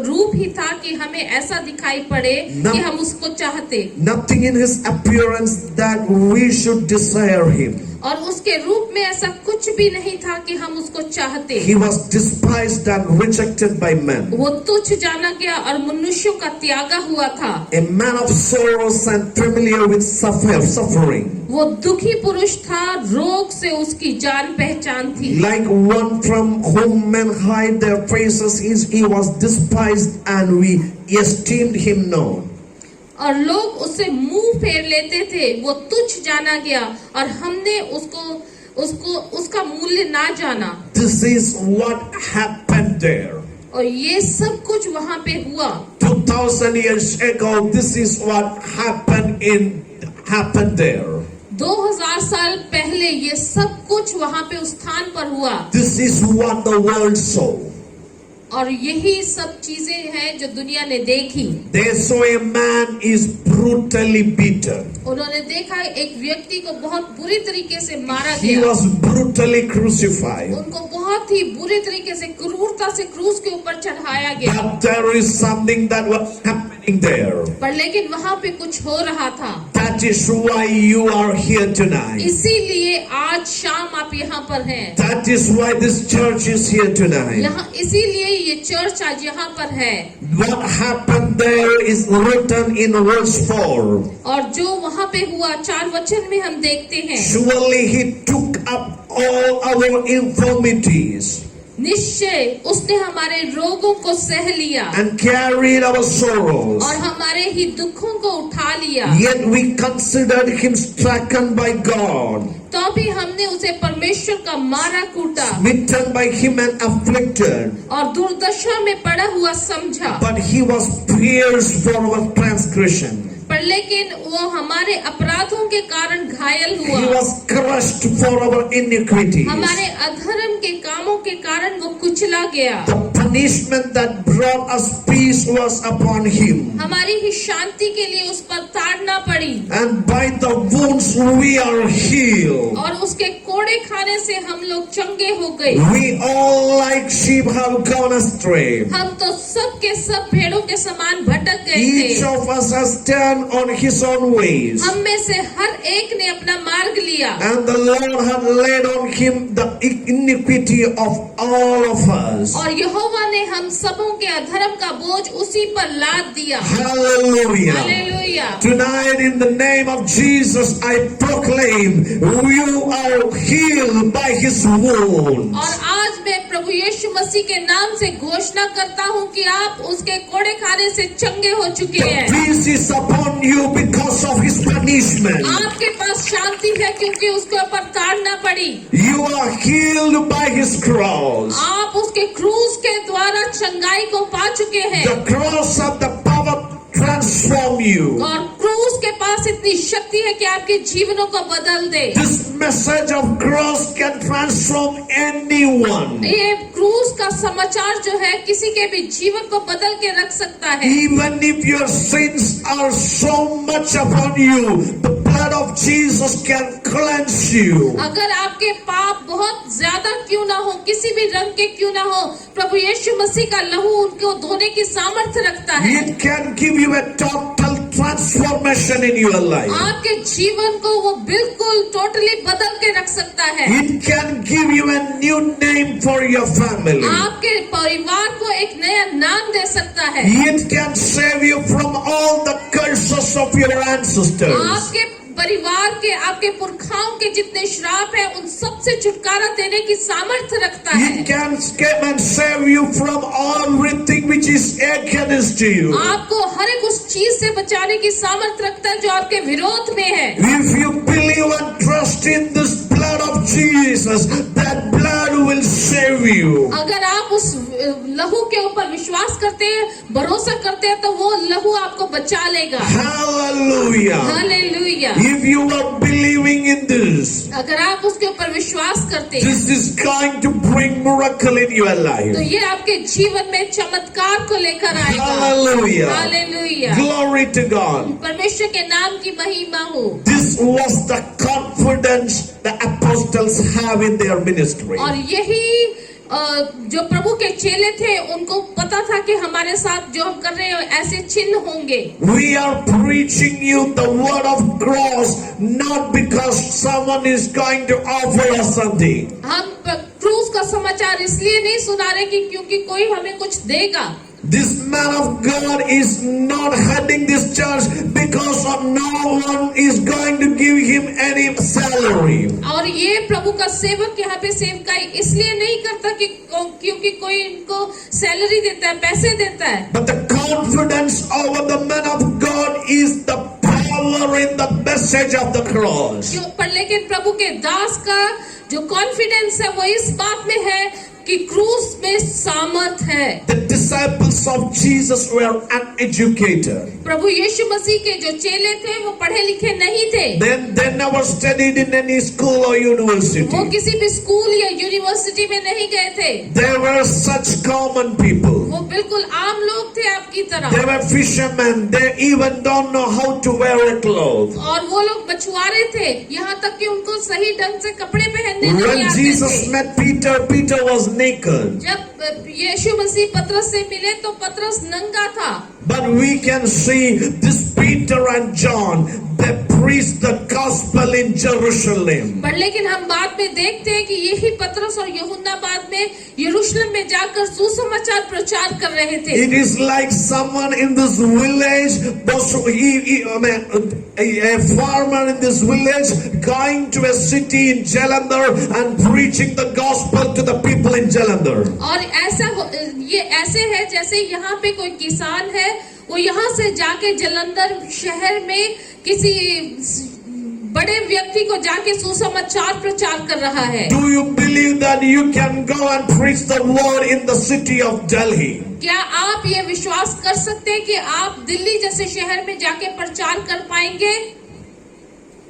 रूप ही था कि हमें ऐसा दिखाई पड़े कि हम उसको चाहते। Nothing in his appearance that we should desire him. और उसके रूप में ऐसा कुछ भी नहीं था कि हम उसको चाहते। He was despised and rejected by men. वो तुच्छ जाना गया और मनुष्यों का त्यागा हुआ था। A man of sorrows and familiar with suffering. वो दुखी पुरुष था, रोग से उसकी जान पहचान थी। Like one from whom men hide their faces, he was despised and we esteemed him not. और लोग उससे मुंह फेर लेते थे। वो तुच्छ जाना गया और हमने उसका मूल्य ना जाना। This is what happened there. और ये सब कुछ वहाँ पे हुआ। 2000 years ago, this is what happened there. 2000 साल पहले ये सब कुछ वहाँ पे उस स्थान पर हुआ। This is what the world saw. और यही सब चीजें हैं जो दुनिया ने देखी। They saw a man is brutally beaten. उन्होंने देखा एक व्यक्ति को बहुत बुरी तरीके से मारा He गया। was brutally crucified. उनको बहुत ही बुरे तरीके से क्रूरता से क्रूस के ऊपर चढ़ाया गया। But there is something that was happening there. पर लेकिन वहाँ पे कुछ हो रहा था। That is why you are here tonight. इसीलिए आज शाम आप यहाँ पर हैं। That is why this church is here tonight. यहाँ इसीलिए ये चर्च आज यहाँ पर है। What happened there is written in verse 4. और जो वहाँ पे हुआ 4 वचन में हम देखते हैं। Surely he took up all our infirmities निश्चय उसने हमारे रोगों को सह लिया and carried our sorrows. और हमारे ही दुखों को उठा लिया। Yet we considered him stricken by God, तो भी हमने उसे परमेश्वर का मारा कूटा smitten by him and afflicted. और दुर्दशा में पड़ा हुआ समझा। But he was pierced for our transgression. पर लेकिन वो हमारे अपराधों के कारण घायल हुआ। He was crushed for our iniquities. हमारे अधर्म के कामों के कारण वो कुचला गया। The punishment that brought us peace was upon him. हमारी ही शांति के लिए उस पर ताड़ना पड़ी। And by the wounds we are healed. और उसके कोड़े खाने से हम लोग चंगे हो गए। We all like sheep have gone astray. हम तो सब के सब भेड़ों के समान भटक गए Each थे। of us has turned on his own ways. हम में से हर एक ने अपना मार्ग लिया। And the Lord had laid on him the iniquity of all of us. और यहोवा ने हम सबों के अधर्म का बोझ उसी पर लाद दिया। Hallelujah. Hallelujah. Tonight in the name of Jesus I proclaim you are healed by his wounds. और आज मैं प्रभु यीशु मसीह के नाम से घोषणा करता हूँ कि आप उसके कोड़े खाने से चंगे हो चुके The हैं। peace is upon you because of his punishment. आपके पास शांति है क्योंकि उसके ऊपर ताड़ना पड़ी। You are healed by his cross. आप चंगाई को पा चुके हैं The cross of the power transform you. और क्रूस के पास इतनी शक्ति है कि आपके जीवनों को बदल दे। This message of cross can transform anyone. ये क्रूस का समाचार जो है किसी के भी जीवन को बदल के रख सकता है। Even if your sins are so much upon you, the blood of Jesus can cleanse you. अगर आपके पाप बहुत ज्यादा क्यों ना हो, किसी भी रंग के क्यों ना हो, प्रभु यीशु मसीह का लहू उनको धोने की सामर्थ्य रखता है। It can give you a total transformation in your life. आपके जीवन को वो बिल्कुल टोटली बदल के रख सकता है। It can give you a new name for your family. आपके परिवार को एक नया नाम दे सकता है। It can save you from all the curses of your ancestors. आपके परिवार के, आपके पुरखाओं के जितने श्राप है उन सब से छुटकारा देने की सामर्थ्य रखता है। It can come and save you from everything which is against you. आपको हर एक उस चीज से बचाने की सामर्थ्य रखता है जो आपके विरोध में है। If you believe and trust in this blood of Jesus, that blood will save you. अगर आप उस लहू के ऊपर विश्वास करते हैं, भरोसा करते हैं, तो वो लहू आपको बचा लेगा। Hallelujah. Hallelujah. If you are believing in this, अगर आप उसके ऊपर विश्वास करते हैं this is going to bring miracle in your तो life. ये आपके जीवन में चमत्कार को लेकर आएगा। Hallelujah. Hallelujah. Glory to God. परमेश्वर के नाम की महिमा हो। This was the confidence the apostles have in their ministry. और यही जो प्रभु के चेले थे उनको पता था कि हमारे साथ जो हम कर रहे हैं ऐसे चिन्ह होंगे। We are preaching you the word of cross not because someone is going to offer us something. हम क्रूस का समाचार इसलिए नहीं सुना रहे कि क्योंकि कोई हमें कुछ देगा। This man of God is not heading this church because of no one is going to give him any salary. और ये प्रभु का सेवक यहाँ पे सेवकाई इसलिए नहीं करता कि क्योंकि कोई इनको सैलरी देता है, पैसे देता है। But the confidence over the man of God is the power in the message of the cross. पर लेकिन प्रभु के दास का जो कॉन्फिडेंस है वो इस बात में है कि क्रूस में सामर्थ है। The disciples of Jesus were uneducated. प्रभु यीशु मसीह के जो चेले थे वो पढ़े लिखे नहीं थे। They never studied in any school or university. वो किसी भी स्कूल या यूनिवर्सिटी में नहीं गए थे। They were such common people. वो बिल्कुल आम लोग थे आपकी तरह। They were fishermen. They even don't know how to wear a cloth. और वो लोग मछुआरे थे, यहाँ तक कि उनको सही ढंग से कपड़े पहनने नहीं When आते Jesus थे। met Peter, Peter was naked. जब यीशु मसीह पतरस से मिले तो पतरस नंगा था। But we can see this Peter and John, they preached the gospel in Jerusalem. पर लेकिन हम बाद में देखते हैं कि यही पतरस और यूहन्ना बाद में यरूशलेम में जाकर सुसमाचार प्रचार कर रहे थे। It is like someone in this village, a farmer in this village going to a city in Jalandhar and preaching the gospel to the people in Jalandhar. और ये ऐसे है जैसे यहाँ पे कोई किसान है, वो यहाँ से जाके जलंधर शहर में किसी बड़े व्यक्ति को जाके सुसमाचार प्रचार कर रहा है। Do you believe that you can go and preach the word in the city of Delhi? क्या आप ये विश्वास कर सकते हैं कि आप दिल्ली जैसे शहर में जाके प्रचार कर पाएंगे?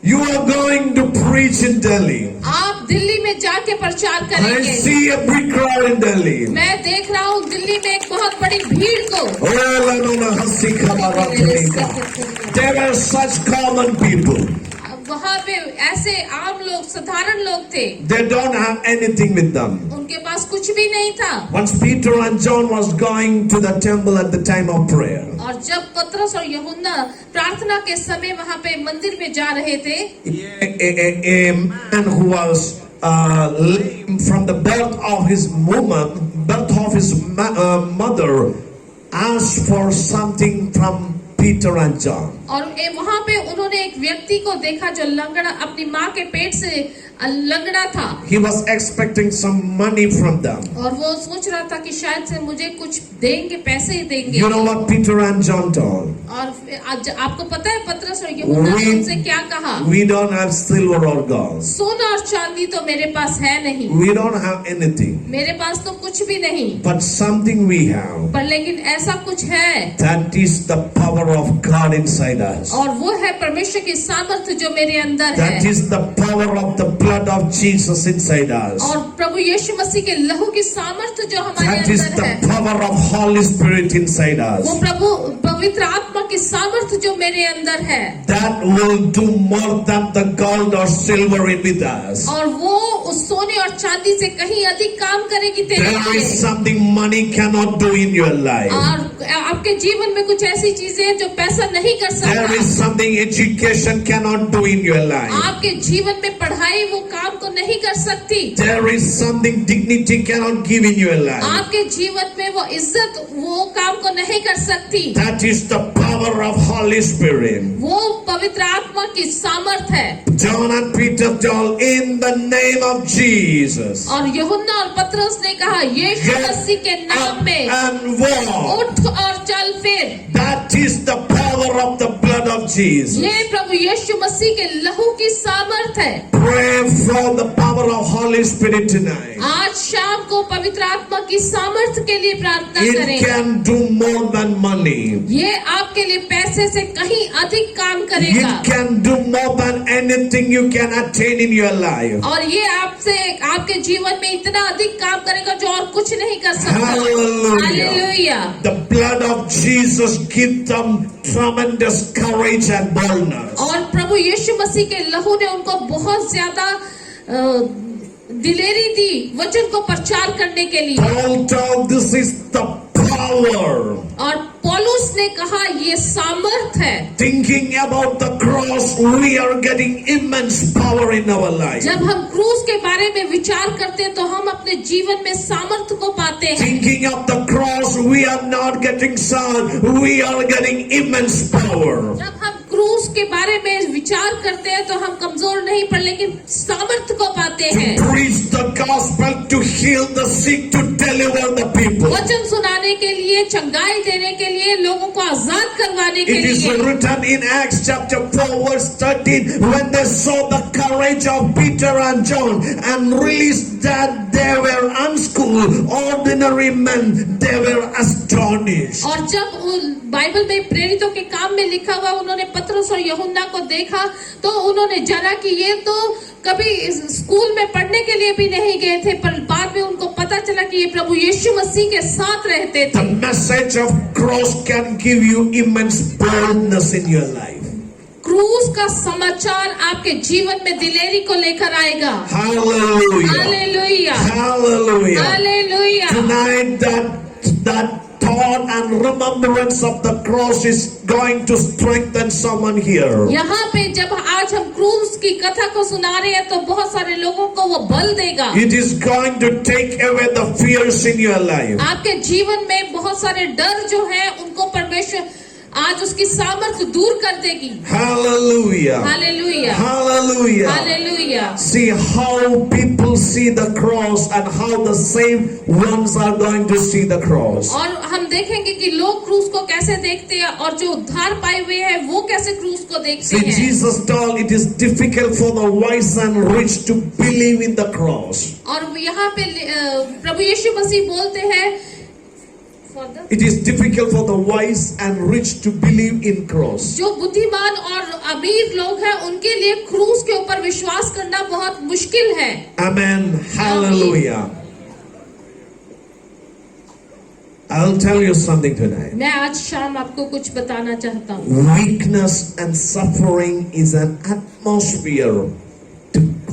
You are going to preach in Delhi. आप दिल्ली में जाके प्रचार I करेंगे। see a big crowd in Delhi. मैं देख रहा हूँ दिल्ली में एक बहुत बड़ी भीड़ को। They were such common people. वहाँ पे ऐसे आम लोग, साधारण लोग थे। They don't have anything with them. उनके पास कुछ भी नहीं था। Once Peter and John was going to the temple at the time of prayer. और जब पतरस और यूहन्ना प्रार्थना के समय वहाँ पे मंदिर में जा रहे थे, A man who was lame from the birth of his mother asked for something from Peter and John. और वहाँ पे उन्होंने एक व्यक्ति को देखा जो लंगड़ा अपनी माँ के पेट से लंगड़ा था He was expecting some money from them. और वो सोच रहा था कि शायद से मुझे कुछ देंगे, पैसे ही देंगे। You know what Peter and John told? और आज आपको पता है पतरस और यूहन्ना ने उनसे क्या कहा? We don't have silver or gold. सोना और चांदी तो मेरे पास है नहीं, We don't have anything. मेरे पास तो कुछ भी नहीं, But something we have. पर लेकिन ऐसा कुछ है, That is the power of God inside us. और वो है परमेश्वर की सामर्थ्य जो मेरे अंदर That है, is the power of the blood of Jesus inside us. और प्रभु यीशु मसीह के लहू की सामर्थ्य जो हमारे That is अंदर the है, power of Holy Spirit inside वो us. प्रभु पवित्र आत्मा की सामर्थ्य जो मेरे अंदर है, That will do more than the gold or silver in with us. और वो उस सोने और चांदी से कहीं अधिक काम करेगी तेरे There is लिए। something money cannot do in your life. और आपके जीवन में कुछ ऐसी चीजें हैं जो पैसा नहीं कर There is सकता। something education cannot do in your life. आपके जीवन में पढ़ाई वो काम को नहीं कर सकती। There is something dignity cannot give in your life. आपके जीवन में वो इज्जत वो काम को नहीं कर सकती। That is the power of Holy Spirit. वो पवित्र आत्मा की सामर्थ है। John and Peter told, in the name of Jesus, और यूहन्ना और पतरस ने कहा यीशु get मसीह के नाम up में and walk. उठ और चल फिर। That is the power of the blood of Jesus. ये प्रभु यीशु मसीह के लहू की सामर्थ है। Pray for the power of Holy Spirit tonight. आज शाम को पवित्र आत्मा की सामर्थ के लिए प्रार्थना It करें। can do more than money. ये आपके लिए पैसे से कहीं अधिक काम करेगा, It can do more than anything you can attain in your life. और ये आपसे आपके जीवन में इतना अधिक काम करेगा जो और कुछ नहीं कर सकता। Hallelujah. Hallelujah. The blood of Jesus gives them tremendous courage and boldness. और प्रभु यीशु मसीह के लहू ने उनको बहुत ज्यादा दिलेरी दी वचन को प्रचार करने के लिए। Paul told, this is the power. और पौलुस ने कहा ये सामर्थ है। Thinking about the cross, we are getting immense power in our life. जब हम क्रूस के बारे में विचार करते हैं तो हम अपने जीवन में सामर्थ को पाते हैं। Thinking of the cross, we are not getting sad, we are getting immense power. जब हम क्रूस के बारे में विचार करते हैं तो हम कमजोर नहीं पर लेकिन सामर्थ को पाते To हैं। preach the gospel, to heal the sick, to deliver the people. वचन सुनाने के लिए, चंगाई देने के लिए, लोगों को आजाद करवाने के It is लिए। written in Acts chapter 4 verse 13, when they saw the courage of Peter and John and realized that they were unschooled, ordinary men, they were astonished. और जब बाइबल में प्रेरितों के काम में लिखा हुआ उन्होंने पतरस और यूहन्ना को देखा तो उन्होंने जाना कि ये तो कभी स्कूल में पढ़ने के लिए भी नहीं गए थे, पर बाद में उनको पता चला कि ये प्रभु यीशु मसीह के साथ रहते थे। The message of cross can give you immense boldness in your life. क्रूस का समाचार आपके जीवन में दिलेरी को लेकर आएगा। Hallelujah. Hallelujah, Hallelujah. Hallelujah. Tonight that thought and remembrance of the cross is going to strengthen someone here. यहाँ पे जब आज हम क्रूस की कथा को सुना रहे हैं तो बहुत सारे लोगों को वो बल देगा। It is going to take away the fears in your life. आपके जीवन में बहुत सारे डर जो है उनको परमेश्वर आज उसकी सामर्थ्य दूर कर देगी। Hallelujah. Hallelujah, Hallelujah. Hallelujah. See how people see the cross and how the same ones are going to see the cross. और हम देखेंगे कि लोग क्रूस को कैसे देखते हैं और जो उद्धार पाए हुए हैं वो कैसे क्रूस को देखते See, हैं। Jesus told it is difficult for the wise and rich to believe in the cross. और यहाँ पे प्रभु यीशु मसीह बोलते हैं It is difficult for the wise and rich to believe in cross. जो बुद्धिमान और अमीर लोग हैं उनके लिए क्रूस के ऊपर विश्वास करना बहुत मुश्किल है। Amen. Hallelujah. I'll tell you something tonight. मैं आज शाम आपको कुछ बताना चाहता हूँ। Weakness and suffering is an atmosphere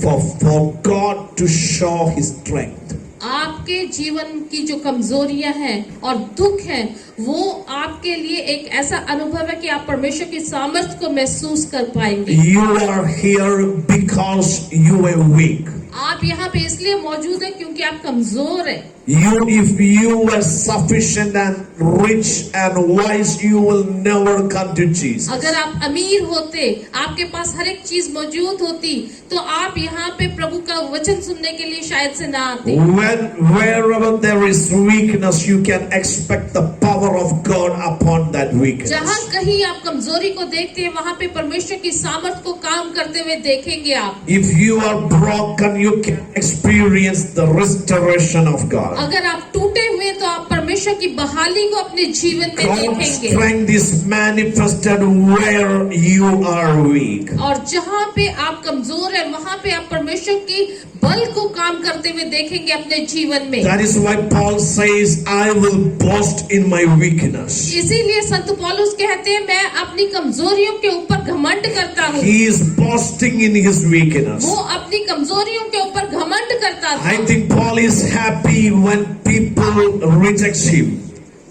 for God to show His strength. आपके जीवन की जो कमजोरियां हैं और दुख हैं वो आपके लिए एक ऐसा अनुभव है कि आप परमेश्वर की सामर्थ्य को महसूस कर पाएंगे। You are here because you are weak. आप यहाँ पे इसलिए मौजूद हैं क्योंकि आप कमजोर हैं। If you were sufficient and rich and wise, you will never come to Jesus. अगर आप अमीर होते, आपके पास हर एक चीज मौजूद होती, तो आप यहाँ पे प्रभु का वचन सुनने के लिए शायद से ना आते। Wherever there is weakness, you can expect the power of God upon that weakness. जहाँ कहीं आप कमजोरी को देखते हैं, वहाँ पे परमेश्वर की सामर्थ को काम करते हुए देखेंगे आप। If you are broken, you can experience the restoration of God. अगर आप टूटे हुए तो आप परमेश्वर की बहाली को अपने जीवन में God's देखेंगे। strength is manifested where you are weak. और जहाँ पे आप कमजोर है, वहाँ पे आप परमेश्वर की बल को काम करते हुए देखेंगे अपने जीवन में। That is why Paul says, I will boast in my weakness. इसीलिए संत पौलुस कहते हैं, मैं अपनी कमजोरियों के ऊपर घमंड करता हूँ। He is boasting in his weakness. वो अपनी कमजोरियों के ऊपर घमंड करता था। I think Paul is happy when people reject him.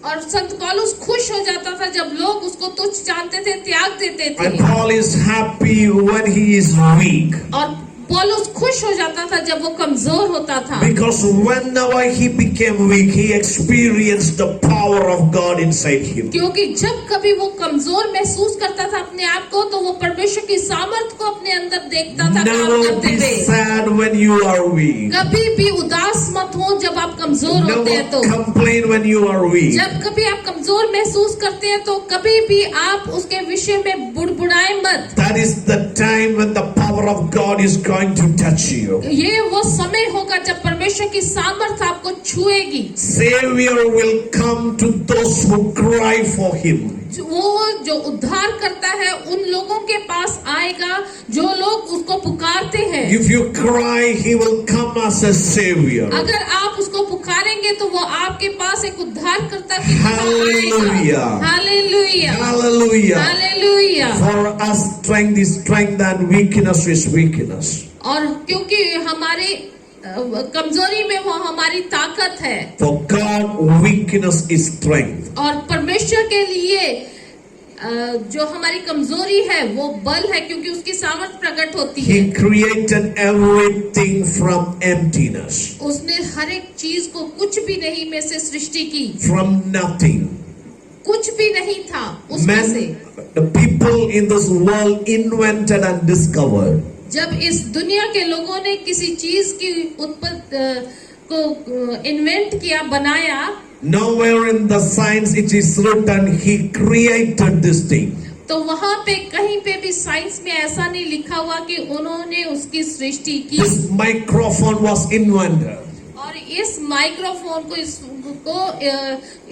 और संत पौलुस खुश हो जाता था जब लोग उसको तुच्छ जानते थे, त्याग देते थे। And Paul is happy when he is weak. और पौलुस खुश हो जाता था जब वो कमजोर होता था। Because whenever he became weak, he experienced the power of God inside him. क्योंकि जब कभी वो कमजोर महसूस करता था अपने आप को, तो वो परमेश्वर की सामर्थ को अपने अंदर देखता था, काम Never करते be थे। sad when you are weak. कभी भी उदास मत हो जब आप कमजोर होते हैं तो। Never complain when you are weak. जब कभी आप कमजोर महसूस करते हैं तो कभी भी आप उसके विषय में बुड़बुड़ाए मत। That is the time when the power of God is going to touch you. ये वो समय होगा जब परमेश्वर की सामर्थ आपको छुएगी। Savior will come to those who cry for him. वो जो उद्धार करता है उन लोगों के पास आएगा जो लोग उसको पुकारते हैं। If you cry, he will come as a savior. अगर आप उसको पुकारेंगे तो वो आपके पास एक उद्धार करता की तरह Hallelujah. आएगा। Hallelujah, Hallelujah. Hallelujah. For us, strength is strength and weakness is weakness. और क्योंकि हमारे कमजोरी में वो हमारी ताकत है। For God, weakness is strength. और परमेश्वर के लिए जो हमारी कमजोरी है वो बल है, क्योंकि उसकी सामर्थ प्रकट होती है। He created everything from emptiness. उसने हर एक चीज को कुछ भी नहीं में से सृष्टि की। From nothing. कुछ भी नहीं था उसमें से। The people in this world invented and discovered. जब इस दुनिया के लोगों ने किसी चीज की उत्पत्ति को इन्वेंट किया, बनाया, Nowhere in the science it is written he created this thing. तो वहाँ पे कहीं पे भी साइंस में ऐसा नहीं लिखा हुआ कि उन्होंने उसकी सृष्टि की। This microphone was invented. और इस माइक्रोफोन को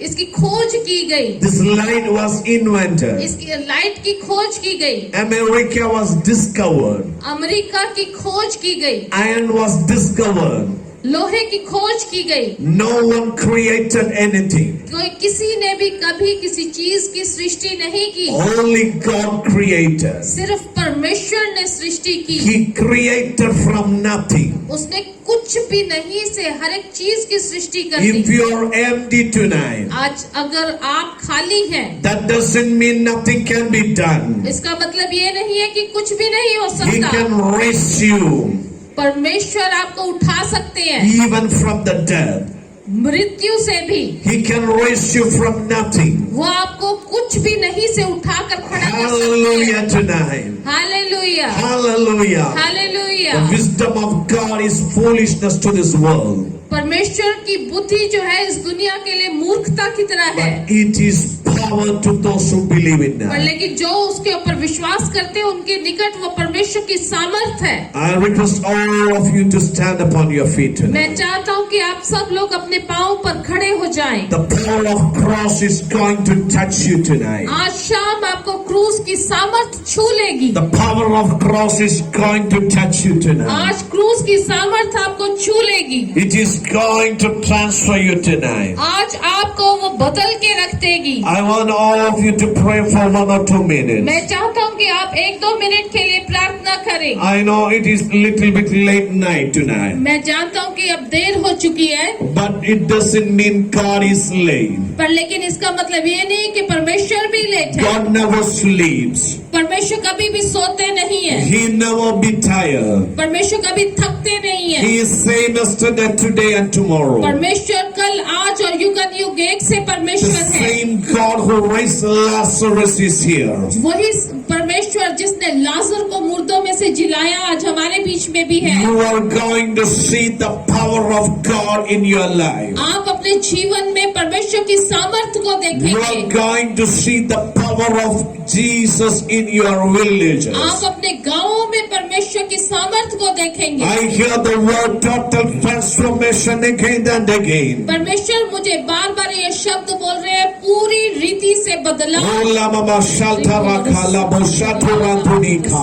इसकी खोज की गई। This light was invented. इसकी लाइट की खोज की गई। America was discovered. अमेरिका की खोज की गई। Iron was discovered. लोहे की खोज की गई। No one created anything. कोई किसी ने भी कभी किसी चीज की सृष्टि नहीं की। Only God created. सिर्फ परमेश्वर ने सृष्टि की। He created from nothing. उसने कुछ भी नहीं से हर एक चीज की सृष्टि कर If the. you are empty tonight, आज अगर आप खाली हैं, that doesn't mean nothing can be done. इसका मतलब ये नहीं है कि कुछ भी नहीं हो He सकता। can raise you परमेश्वर आपको उठा सकते हैं, even from the dead. मृत्यु से भी। He can raise you from nothing. वो आपको कुछ भी नहीं से उठाकर खड़ा कर सकते हैं। Hallelujah tonight. Hallelujah, Hallelujah. Hallelujah. The wisdom of God is foolishness to this world. परमेश्वर की बुद्धि जो है इस दुनिया के लिए मूर्खता की तरह है, But it is power to those who believe in पर that. लेकिन जो उसके ऊपर विश्वास करते हैं उनके निकट वो परमेश्वर की सामर्थ है। I request all of you to stand upon your feet मैं tonight. चाहता हूँ कि आप सब लोग अपने पांव पर खड़े हो जाएं। The power of cross is going to touch you tonight. आज शाम आपको क्रूस की सामर्थ छू लेगी। The power of cross is going to touch you tonight. आज क्रूस की सामर्थ आपको छू लेगी। It is going to transfer you tonight. आज आपको वो बदल के रख देगी। I want all of you to pray for 1 or 2 minutes. मैं चाहता हूँ कि आप 1-2 मिनट के लिए प्रार्थना करें। I know it is little bit late night tonight, मैं जानता हूँ कि अब देर हो चुकी है, but it doesn't mean God is late. पर लेकिन इसका मतलब ये नहीं कि परमेश्वर भी लेट है। God never sleeps. परमेश्वर कभी भी सोते नहीं है। He never be tired. परमेश्वर कभी थकते नहीं है। He is same yesterday, today and tomorrow. परमेश्वर कल आज और युग एक से The परमेश्वर है। same God who raised Lazarus is here. वही परमेश्वर जिसने लाजर को मुर्दों में से जिलाया आज हमारे बीच में भी है। You are going to see the power of God in your life. आप अपने जीवन में परमेश्वर की सामर्थ्य को You are देखेंगे। going to see the power of Jesus in your villages. आप अपने गांवों में परमेश्वर की सामर्थ्य को देखेंगे। I hear the word total transformation again and again. परमेश्वर मुझे बार बार ये शब्द बोल रहे हैं, पूरी रीति से बदलाव। Oh, mama shalta rakala boshato rantunika.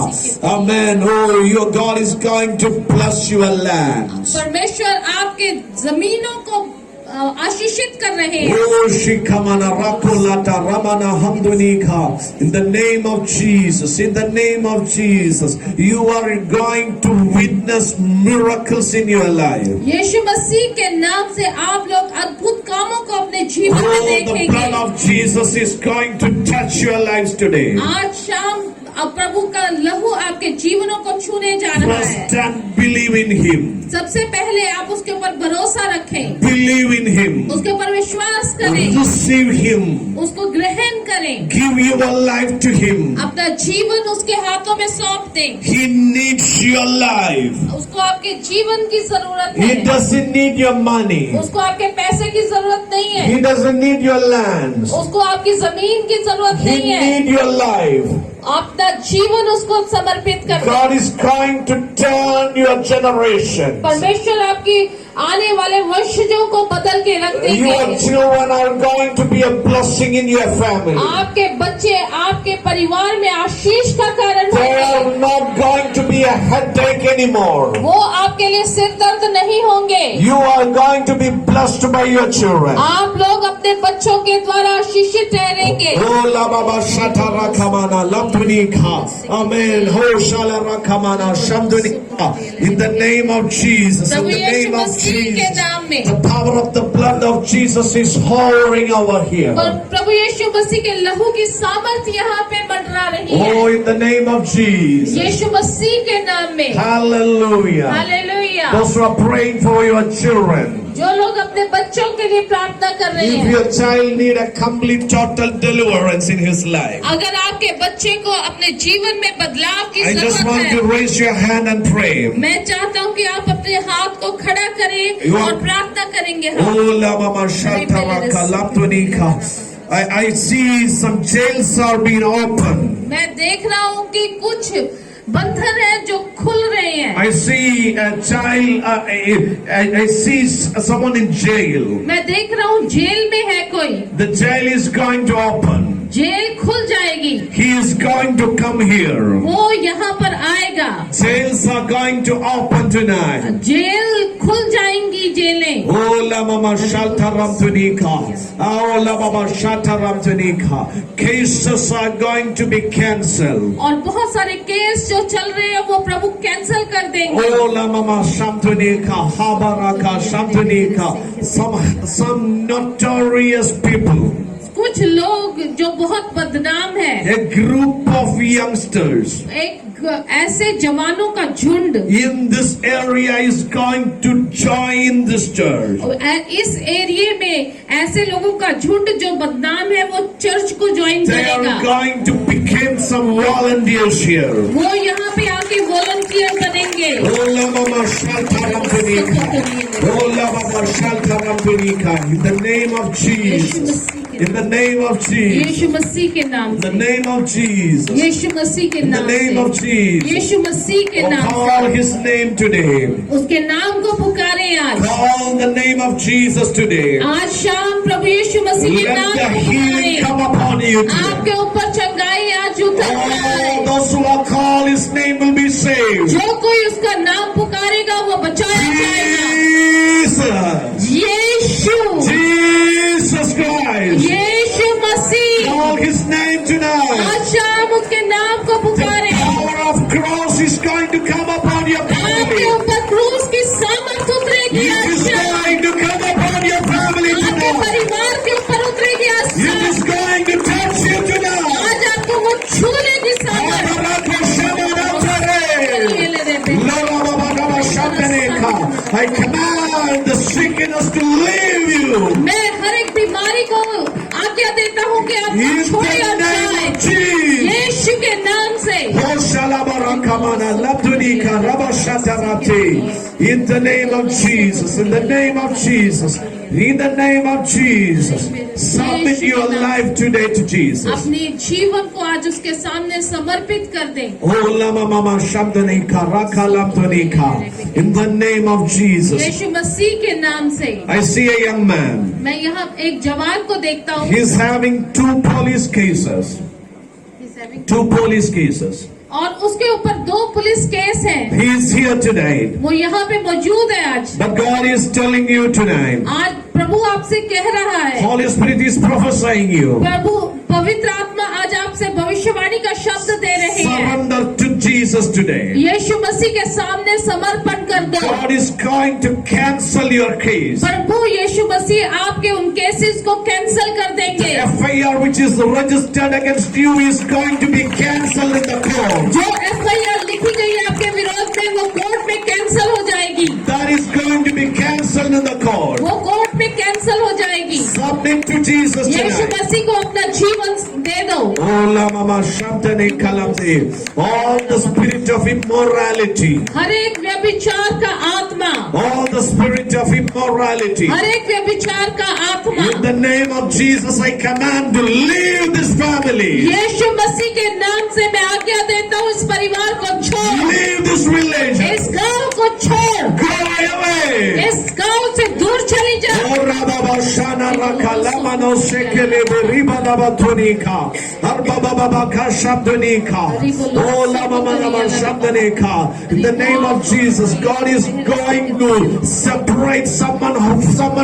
Amen. Oh, your God is going to bless your land. परमेश्वर आपके जमीनों को आशीषित कर रहे हैं। Oh, shikamana rakulata ramana hamdunika. In the name of Jesus, in the name of Jesus, you are going to witness miracles in your life. यीशु मसीह के नाम से आप लोग अद्भुत कामों को अपने जीवन में Oh, the blood देखेंगे। of Jesus is going to touch your lives today. आज शाम अब प्रभु का लहू आपके जीवनों को छूने जा रहा है। Trust and believe in Him. सबसे पहले आप उसके ऊपर भरोसा रखें, Believe in Him. उसके ऊपर विश्वास करें, Receive Him. उसको ग्रहण करें, Give your life to Him. अपना जीवन उसके हाथों में सौंप दें। He needs your life. उसको आपके जीवन की जरूरत He है, doesn't need your money. उसको आपके पैसे की जरूरत नहीं है, He doesn't need your lands. उसको आपकी जमीन की जरूरत He नहीं है। needs your life. अपना जीवन उसको समर्पित कर दें। God is going to turn your generation. परमेश्वर आपकी आने वाले वंशजों को बदल के रख देंगे। Your children are going to be a blessing in your family. आपके बच्चे आपके परिवार में आशीष का कारण They होंगे। are not going to be a headache anymore. वो आपके लिए सिर दर्द नहीं होंगे। You are going to be blessed by your children. आप लोग अपने बच्चों के द्वारा आशीषित ठहरेंगे। Oh, la baba shata rakamana lamdunika. Amen. Oh, shala rakamana shamdunika. In the name of Jesus. In Prabhu the Yeshu name of मसीह के Jesus. नाम में The power of the blood of Jesus is hovering over here. और प्रभु यीशु मसीह के लहू की सामर्थ्य यहाँ पे मंडरा रही है। Oh, in the name of Jesus. यीशु मसीह के नाम में Hallelujah. Hallelujah. Those who are praying for your children. जो लोग अपने बच्चों के लिए प्रार्थना कर रहे If हैं, your child need a complete total deliverance in his life, अगर आपके बच्चे को अपने जीवन में बदलाव की I just जरूरत want है, to raise your hand and pray. मैं चाहता हूँ कि आप अपने हाथ को खड़ा करें You are- और प्रार्थना करेंगे। हम Oh, la mama shata raka laptonika. I see some jails are being opened. मैं देख रहा हूँ कि कुछ बंधन है जो खुल रहे हैं। I see a child, I see someone in jail. मैं देख रहा हूँ जेल में है कोई, The jail is going to open. Jail खुल जाएगी, He is going to come here. वो यहाँ पर आएगा। Jails are going to open tonight. Jail खुल जाएंगी जेलें। Oh, la mama shalta ramtunika. Oh, la mama shata ramtunika. Cases are going to be cancelled. और बहुत सारे केस जो चल रहे हैं वो प्रभु कैंसल कर देंगे। Oh, la mama shamtunika. Habaraka shamtunika. Some notorious people. कुछ लोग जो बहुत बदनाम है, A group of youngsters एक ऐसे जवानों का झुंड in this area is going to join this church. इस एरिया में ऐसे लोगों का झुंड जो बदनाम है वो चर्च को ज्वाइन They करेगा। are going to become some volunteers here. वो यहाँ पे आके वॉलंटियर बनेंगे। Ola mama shalta ramtunika. Ola mama shalta ramtunika. In the name of Jesus. In the name of Jesus. यीशु मसीह के नाम In the से, name of Jesus. यीशु मसीह के In the नाम name of से, Jesus. यीशु मसीह के Oh, नाम call से His name today. उसके नाम को पुकारे आज। Call the name of Jesus today. आज शाम प्रभु यीशु मसीह के Let नाम the को healing पुकारे। come upon you today. आपके ऊपर चंगाई आज उतर Oh, जाए। those who are called His name will be saved. जो कोई उसका नाम पुकारेगा वो बचाया जाएगा। Jesus. यीशु, Jesus Christ. यीशु मसीह, Call His name tonight. आज शाम उसके नाम को The पुकारे। power of cross is going to come upon your आपके family. ऊपर क्रूस की सामर्थ उतरेगी It आज is शाम। going to come upon your family आपके tonight. परिवार के ऊपर उतरेगी आज It शाम। is going to touch you tonight. आज आपको वो छू लेगी सामर्थ। I command the sickness to leave you. छोड़े the और name जाए of Jesus. यीशु के नाम से। In the name of Jesus, in the name of Jesus, in the name of Jesus, submit your life today to Jesus. अपने जीवन को आज उसके सामने समर्पित कर दें। In the name of Jesus, यीशु मसीह के नाम से। I see a young man. मैं यहाँ एक जवान को देखता हूँ। He's having two police cases. Two police cases. और उसके ऊपर 2 पुलिस केस हैं। He is here today. वो यहाँ पे मौजूद है आज। But God is telling you tonight. आज प्रभु आपसे कह रहा है। Holy Spirit is prophesying you. प्रभु पवित्र आत्मा आज आपसे भविष्यवाणी का शब्द दे रहे हैं। Surrender to Jesus today. यीशु मसीह के सामने समर्पण कर दो। God is going to cancel your case. प्रभु यीशु मसीह आपके उन केसेस को कैंसिल कर देंगे। The FIR which is registered against you is going to be cancelled in the court. जो FIR लिखी गई है आपके विरोध में वो कोर्ट में कैंसिल हो जाएगी। That is going to be cancelled in the court. वो कोर्ट में कैंसिल हो जाएगी। Submit to Jesus Yeshu tonight. मसीह को अपना जीवन दे दो। All the spirit of immorality. हर एक व्यभिचार का आत्मा। All the spirit of immorality. हर एक व्यभिचार का आत्मा। In the name of Jesus, I command to leave this family. यीशु मसीह के नाम से मैं आज्ञा देता हूँ इस परिवार को छोड़। Leave this religion. इस गांव को छोड़। Go away. इस गांव से दूर चली जा। In the name of Jesus, God is going to separate someone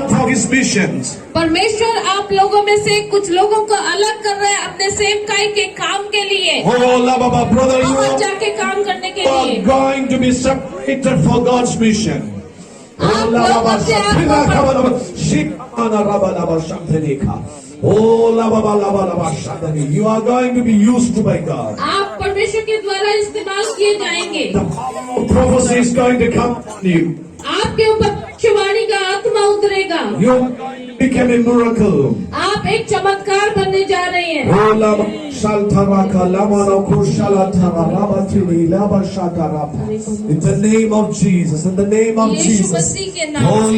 for his missions. परमेश्वर आप लोगों में से कुछ लोगों को अलग कर रहा है अपने सेवकाई के काम के लिए। Brother, you वहाँ जाके काम करने के are लिए। going to be separated for God's mission. आप लोग अपने You are going to be used by God. आप परमेश्वर के द्वारा इस्तेमाल किए जाएंगे। The power of prophecy is going to come on you. आपके ऊपर भविष्यवाणी का आत्मा उतरेगा। You become a miracle. आप एक चमत्कार बनने जा रहे हैं। In the name of Jesus, in the name of Yeshu Jesus. मसीह के नाम से।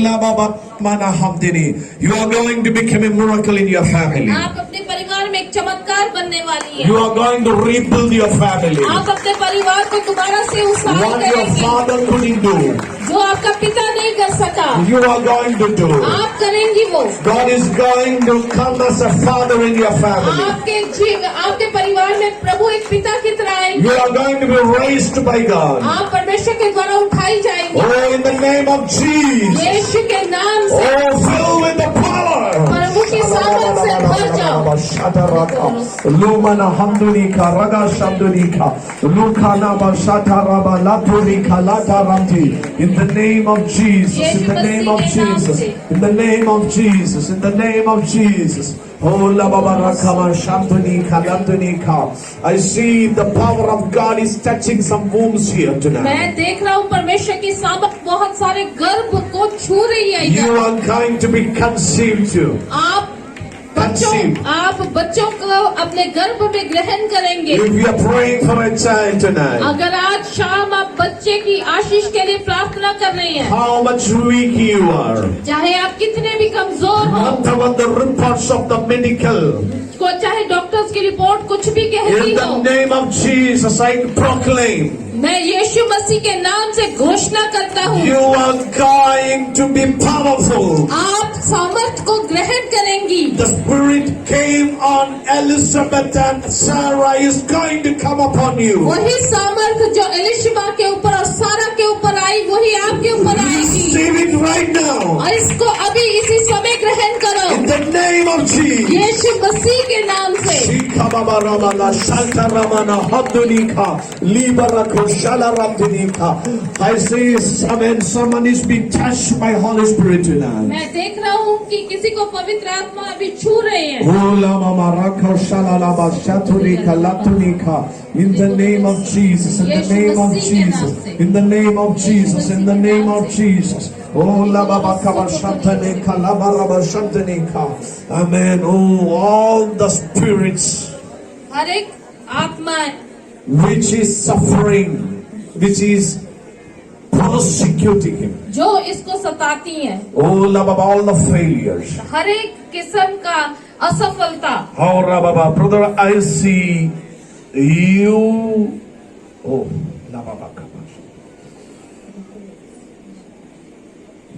You are going to become a miracle in your family. आप अपने परिवार में एक चमत्कार बनने वाली है। You are going to rebuild your family. आप अपने परिवार को दोबारा से उसार What your करेंगे। father couldn't do, जो आपका पिता नहीं कर सका you are going to do. आप करेंगी वो। God is going to come as a father in your family. आपके परिवार में प्रभु एक पिता की तरह आएंगे। You are going to be raised by God. आप परमेश्वर के द्वारा उठाई जाएंगी। Oh, in the name of Jesus. यीशु के नाम से। Oh, fill with the power. प्रभु की सामर्थ से भर जाओ। Lumana hamdunika raga shamdunika lukana bashata raba laturika lataramti. In the name of Jesus, in the name of Jesus, in the name of Jesus, in the name of Jesus. Oh, la baba rakama shamdunika lamdunika. I see the power of God is touching some wombs here tonight. मैं देख रहा हूँ परमेश्वर की सामर्थ बहुत सारे गर्भ को छू रही है। You are going to be conceived too. आप बच्चों को अपने गर्भ में ग्रहण करेंगे। If you are praying for a child tonight, अगर आज शाम आप बच्चे की आशीष के लिए प्रार्थना कर रहे हैं, how much weak you are, चाहे आप कितने भी कमजोर हो, whatever the reports of the medical, को चाहे डॉक्टर्स की रिपोर्ट कुछ भी कहती in हो, the name of Jesus I proclaim, मैं यीशु मसीह के नाम से घोषणा करता हूँ, you are going to be powerful. आप सामर्थ को ग्रहण करेंगी। The Spirit came on Elizabeth and Sarah is going to come upon you. वही सामर्थ जो एलिशबा के ऊपर और सारा के ऊपर आई, वही आपके ऊपर आएगी। Receive it right now. और इसको अभी इसी समय ग्रहण करो, In the name of Jesus. यीशु मसीह के नाम से। Shika baba ramana shalta ramana hamdunika libarako shalarabdinika. I see someone is being touched by Holy Spirit tonight. मैं देख रहा हूँ कि किसी को पवित्र आत्मा अभी छू रहे हैं। Ola mama rako shalalaba shatunika latunika. In the name of Jesus, in the name of Jesus, in the name of Jesus, in the name of Jesus. Oh, lababakaba shantaneka, labaraba shantaneka. Amen. Oh, all the spirits हर एक आत्माएं which is suffering, which is persecuting him. जो इसको सताती हैं, Oh, lababa, all the failures. हर एक किस्म का असफलता, Oh, rababa, brother, I see you. Oh, lababakaba.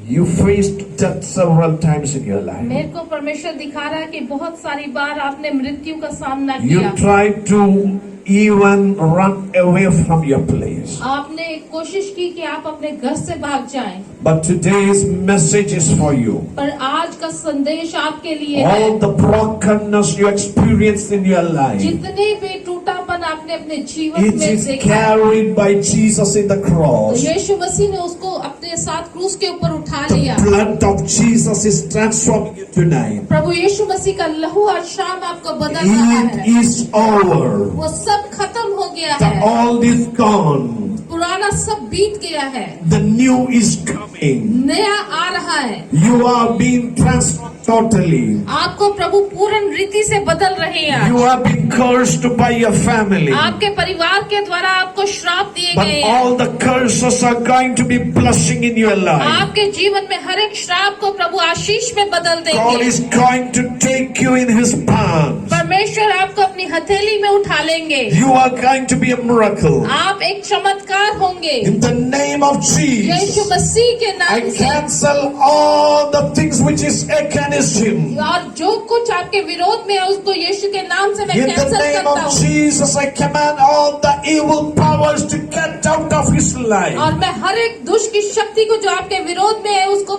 You faced death several times in your life. मेरे को परमेश्वर दिखा रहा है कि बहुत सारी बार आपने मृत्यु का सामना You किया। tried to even run away from your place. आपने कोशिश की कि आप अपने घर से भाग जाएं, But today's message is for you. पर आज का संदेश आपके लिए है। All the brokenness you experienced in your life, जितने भी टूटापन आपने अपने जीवन it में is देखा, carried by Jesus in the तो cross. यीशु मसीह ने उसको अपने साथ क्रूस के ऊपर उठा लिया। The blood of Jesus is transforming you tonight. प्रभु यीशु मसीह का लहू आज शाम आपको बदल रहा It है। is over. वो सब खत्म हो गया The है, old is gone. पुराना सब बीत गया है, The new is coming. नया आ रहा है। You are being transformed totally. आपको प्रभु पूर्ण रीति से बदल रहे हैं। You are being cursed by your family. आपके परिवार के द्वारा आपको श्राप दिए But गए हैं। all the curses are going to be blessing in your life. आपके जीवन में हर एक श्राप को प्रभु आशीष में बदल God देंगे। is going to take you in His palms. परमेश्वर आपको अपनी हथेली में उठा लेंगे। You are going to be a miracle. आप एक चमत्कार होंगे। In the name of Yeshu Jesus, मसीह के I नाम से। cancel all the things which is against Him. और जो कुछ आपके विरोध में है उसको यीशु के नाम से मैं In the कैंसिल name करता of हूँ। Jesus, I command all the evil powers to get out of His life. और मैं हर एक दुष्ट की शक्ति को जो आपके विरोध में है उसको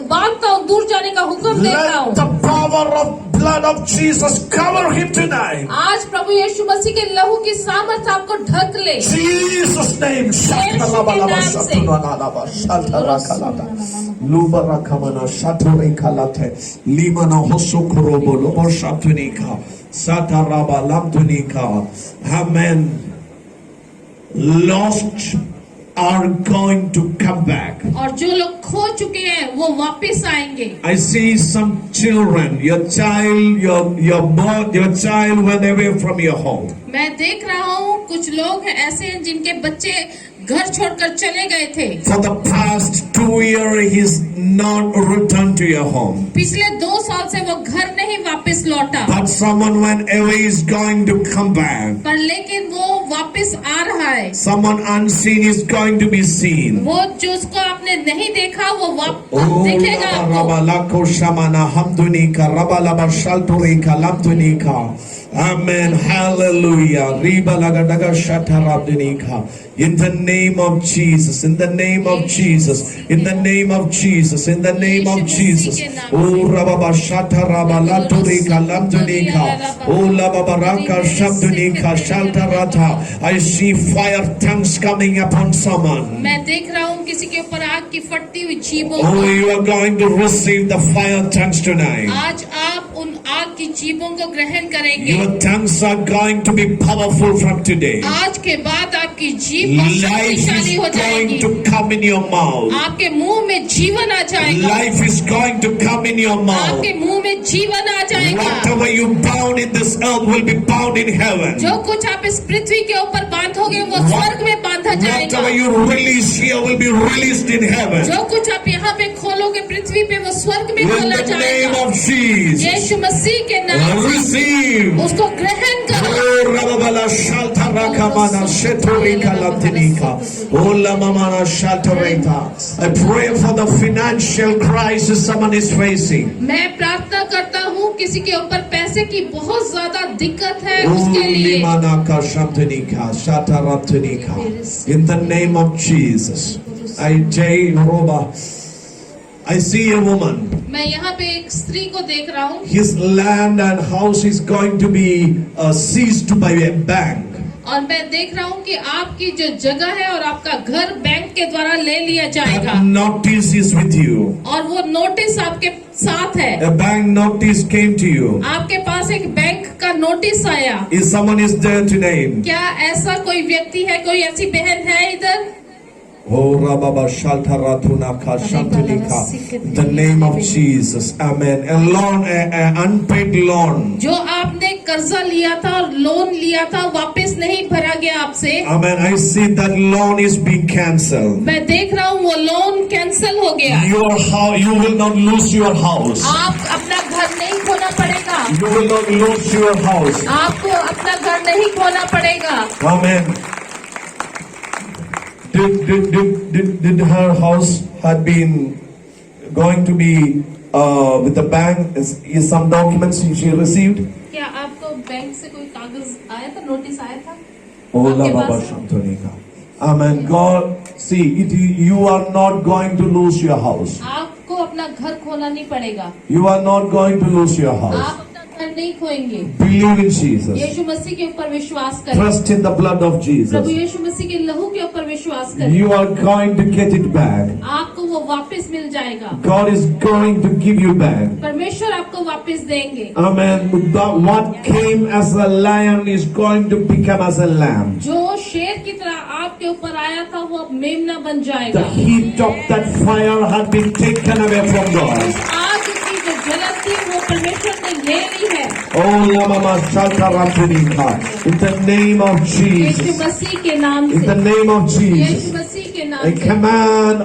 बांधता हूँ, दूर जाने का हुक्म देता हूँ। Let the power of blood of Jesus cover him tonight. आज प्रभु यीशु मसीह के लहू की सामर्थ आपको ढक ले। Jesus' name. Lubarakamana Shatore Kalate Limana Hosokorobo Lobo Shatunika Sataraba Lamtunika. Amen. Lost are going to come back. और जो लोग खो चुके हैं वो वापस आएंगे। I see some children, your child went away from your home. मैं देख रहा हूँ कुछ लोग हैं ऐसे हैं जिनके बच्चे घर छोड़कर चले गए थे। For the past 2 years, he's not returned to your home. पिछले 2 साल से वो घर नहीं वापस लौटा, But someone went away is going to come back. पर लेकिन वो वापस आ रहा है। Someone unseen is going to be seen. वो जो उसको आपने नहीं देखा वो वापस Oh, दिखेगा आपको। Rabalako Shamana Hamdunika Rabalaba Shalturika Lamtunika. Amen. Hallelujah. Riba Lagadaga Shatarabdunika. In the name of Jesus, in the name of Jesus, in the name of Jesus, in the name of Jesus. Oh, Rababa Shataraba Laturika Lamtunika. Oh, Lababaraka Shabdunika Shaltarata. I see fire tongues coming upon someone. मैं देख रहा हूँ किसी के ऊपर आग की फटती हुई जीभों Oh, को। you are going to receive the fire tongues tonight. आज आप उन आग की जीभों को ग्रहण करेंगे। Your tongues are going to be powerful from today. आज के बाद आपकी जीभ Life शक्तिशाली is हो जाएगी। going to come in your mouth. आपके मुंह में जीवन आ जाएगा। Life is going to come in your mouth. आपके मुंह में जीवन आ जाएगा। Whatever you bound in this earth will be bound in heaven. जो कुछ आप इस पृथ्वी के ऊपर बांधोगे वो स्वर्ग में बांधा जाएगा। Whatever you release here will be released in heaven. जो कुछ आप यहाँ पे खोलोगे पृथ्वी पे वो स्वर्ग में In खोला the name जाएगा। of Jesus. यीशु मसीह के नाम से Receive. उसको ग्रहण करो। Oh, Rababala Shaltarakamana Shetorika Latinika. Oh, Lamamana Shaltoreta. I pray for the financial crisis someone is facing. मैं प्रार्थना करता हूँ किसी के ऊपर पैसे की बहुत ज्यादा दिक्कत है Oh, उसके लिए। Limanaka Shamtanika Shataraptanika. In the name of Jesus. I see a woman. मैं यहाँ पे एक स्त्री को देख रहा हूँ His land and house is going to be seized by a bank. और मैं देख रहा हूँ कि आपकी जो जगह है और आपका घर बैंक के द्वारा ले लिया जाएगा। That notice is with you. और वो नोटिस आपके साथ है। A bank notice came to you. आपके पास एक बैंक का नोटिस आया। If someone is there today, क्या ऐसा कोई व्यक्ति है, कोई ऐसी बहन है इधर? Oh, Rababa Shalta Ratunaka Shantanika. In the name of Jesus. Amen. A loan, unpaid loan. जो आपने कर्जा लिया था और लोन लिया था वापस नहीं भरा गया आपसे, Amen. I see that loan is being cancelled. मैं देख रहा हूँ वो लोन कैंसिल हो गया। Your house, you will not lose your house. आप अपना घर नहीं खोना पड़ेगा, You will not lose your house. आपको अपना घर नहीं खोना पड़ेगा। Amen. Did her house had been going to be with the bank? Is some documents she received? क्या आपको बैंक से कोई कागज आया था, नोटिस आया था? Ola आपके Baba pass? Shantanika. Amen. God, see, you are not going to lose your house. आपको अपना घर खोना नहीं पड़ेगा, You are not going to lose your आप house. अपना घर नहीं खोएंगे। Believe in Jesus. यीशु मसीह के ऊपर विश्वास करें, Trust in the blood of Prabhu Jesus. यीशु मसीह के लहू के ऊपर विश्वास करें, You are going to get it back. आपको वो वापस मिल जाएगा। God is going to give you back. परमेश्वर आपको वापस देंगे। Amen. What came as a lion is going to become as a lamb. जो शेर की तरह आपके ऊपर आया था वो अब मेमना बन The जाएगा। heat of that fire had been taken away from God. आग की जो जलन थी वो परमेश्वर ने ले ली है। Oh, Lamama Shaltaratunika. In the name of Yeshu Jesus. मसीह के नाम In the से, name of यीशु Jesus. मसीह के I नाम से command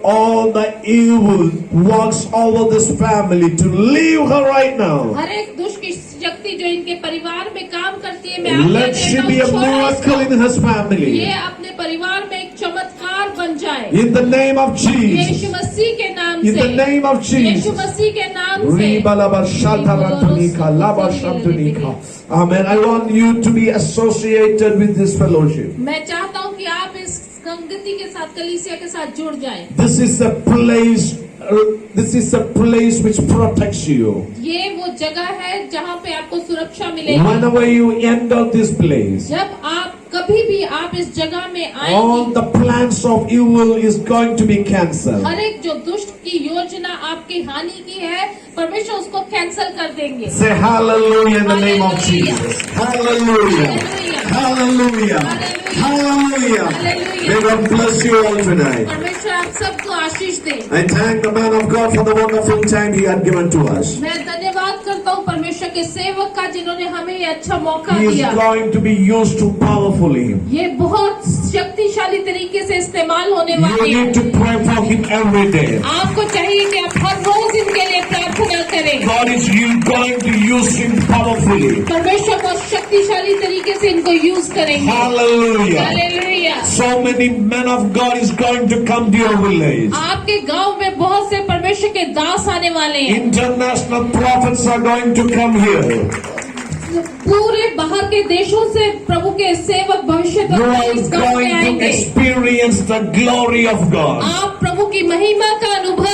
all the evil works over this family to leave her right now. हर एक दुष्ट की शक्ति जो इनके परिवार में काम करती है, मैं आज्ञा Let she देता be a हूँ, छोड़ो miracle इसको। in his family. ये अपने परिवार में एक चमत्कार बन जाए, In the name of Yeshu Jesus. मसीह के नाम In से, the name of Yeshu Jesus. मसीह के नाम से। Ribalaba Shaltaratunika, Laba Shantunika. Amen. I want you to be associated with this fellowship. मैं चाहता हूँ कि आप इस संगति के साथ, कलीसिया के साथ जुड़ जाएं। This is a place. This is a place which protects you. ये वो जगह है जहाँ पे आपको सुरक्षा मिलेगी। Whenever you enter this place, जब आप कभी भी आप इस जगह में all आएंगे, the plans of evil is going to be cancelled. हर एक जो दुष्ट की योजना आपकी हानि की है, परमेश्वर उसको कैंसिल कर देंगे। Say hallelujah in the name of Jesus. Hallelujah. Hallelujah. Hallelujah. May God bless you all tonight. परमेश्वर आप सबको आशीष दे। I thank the man of God for the wonderful time he had given to us. मैं धन्यवाद करता हूँ परमेश्वर के सेवक का, जिन्होंने हमें ये अच्छा मौका He is दिया। going to be used too powerfully. ये बहुत शक्तिशाली तरीके से इस्तेमाल होने You वाले हैं। need to pray for him every day. आपको चाहिए कि आप हर रोज इनके लिए प्रार्थना करें। God is going to use him powerfully. परमेश्वर बहुत शक्तिशाली तरीके से इनको यूज करेंगे। Hallelujah. Hallelujah. So many men of God is going to come to your village. आपके गांव में बहुत से परमेश्वर के दास आने वाले हैं। International prophets are going to come here. पूरे बाहर के देशों से प्रभु के सेवक भविष्य You are इस गांव में going to आएंगे। experience the glory of God. आप प्रभु की महिमा का अनुभव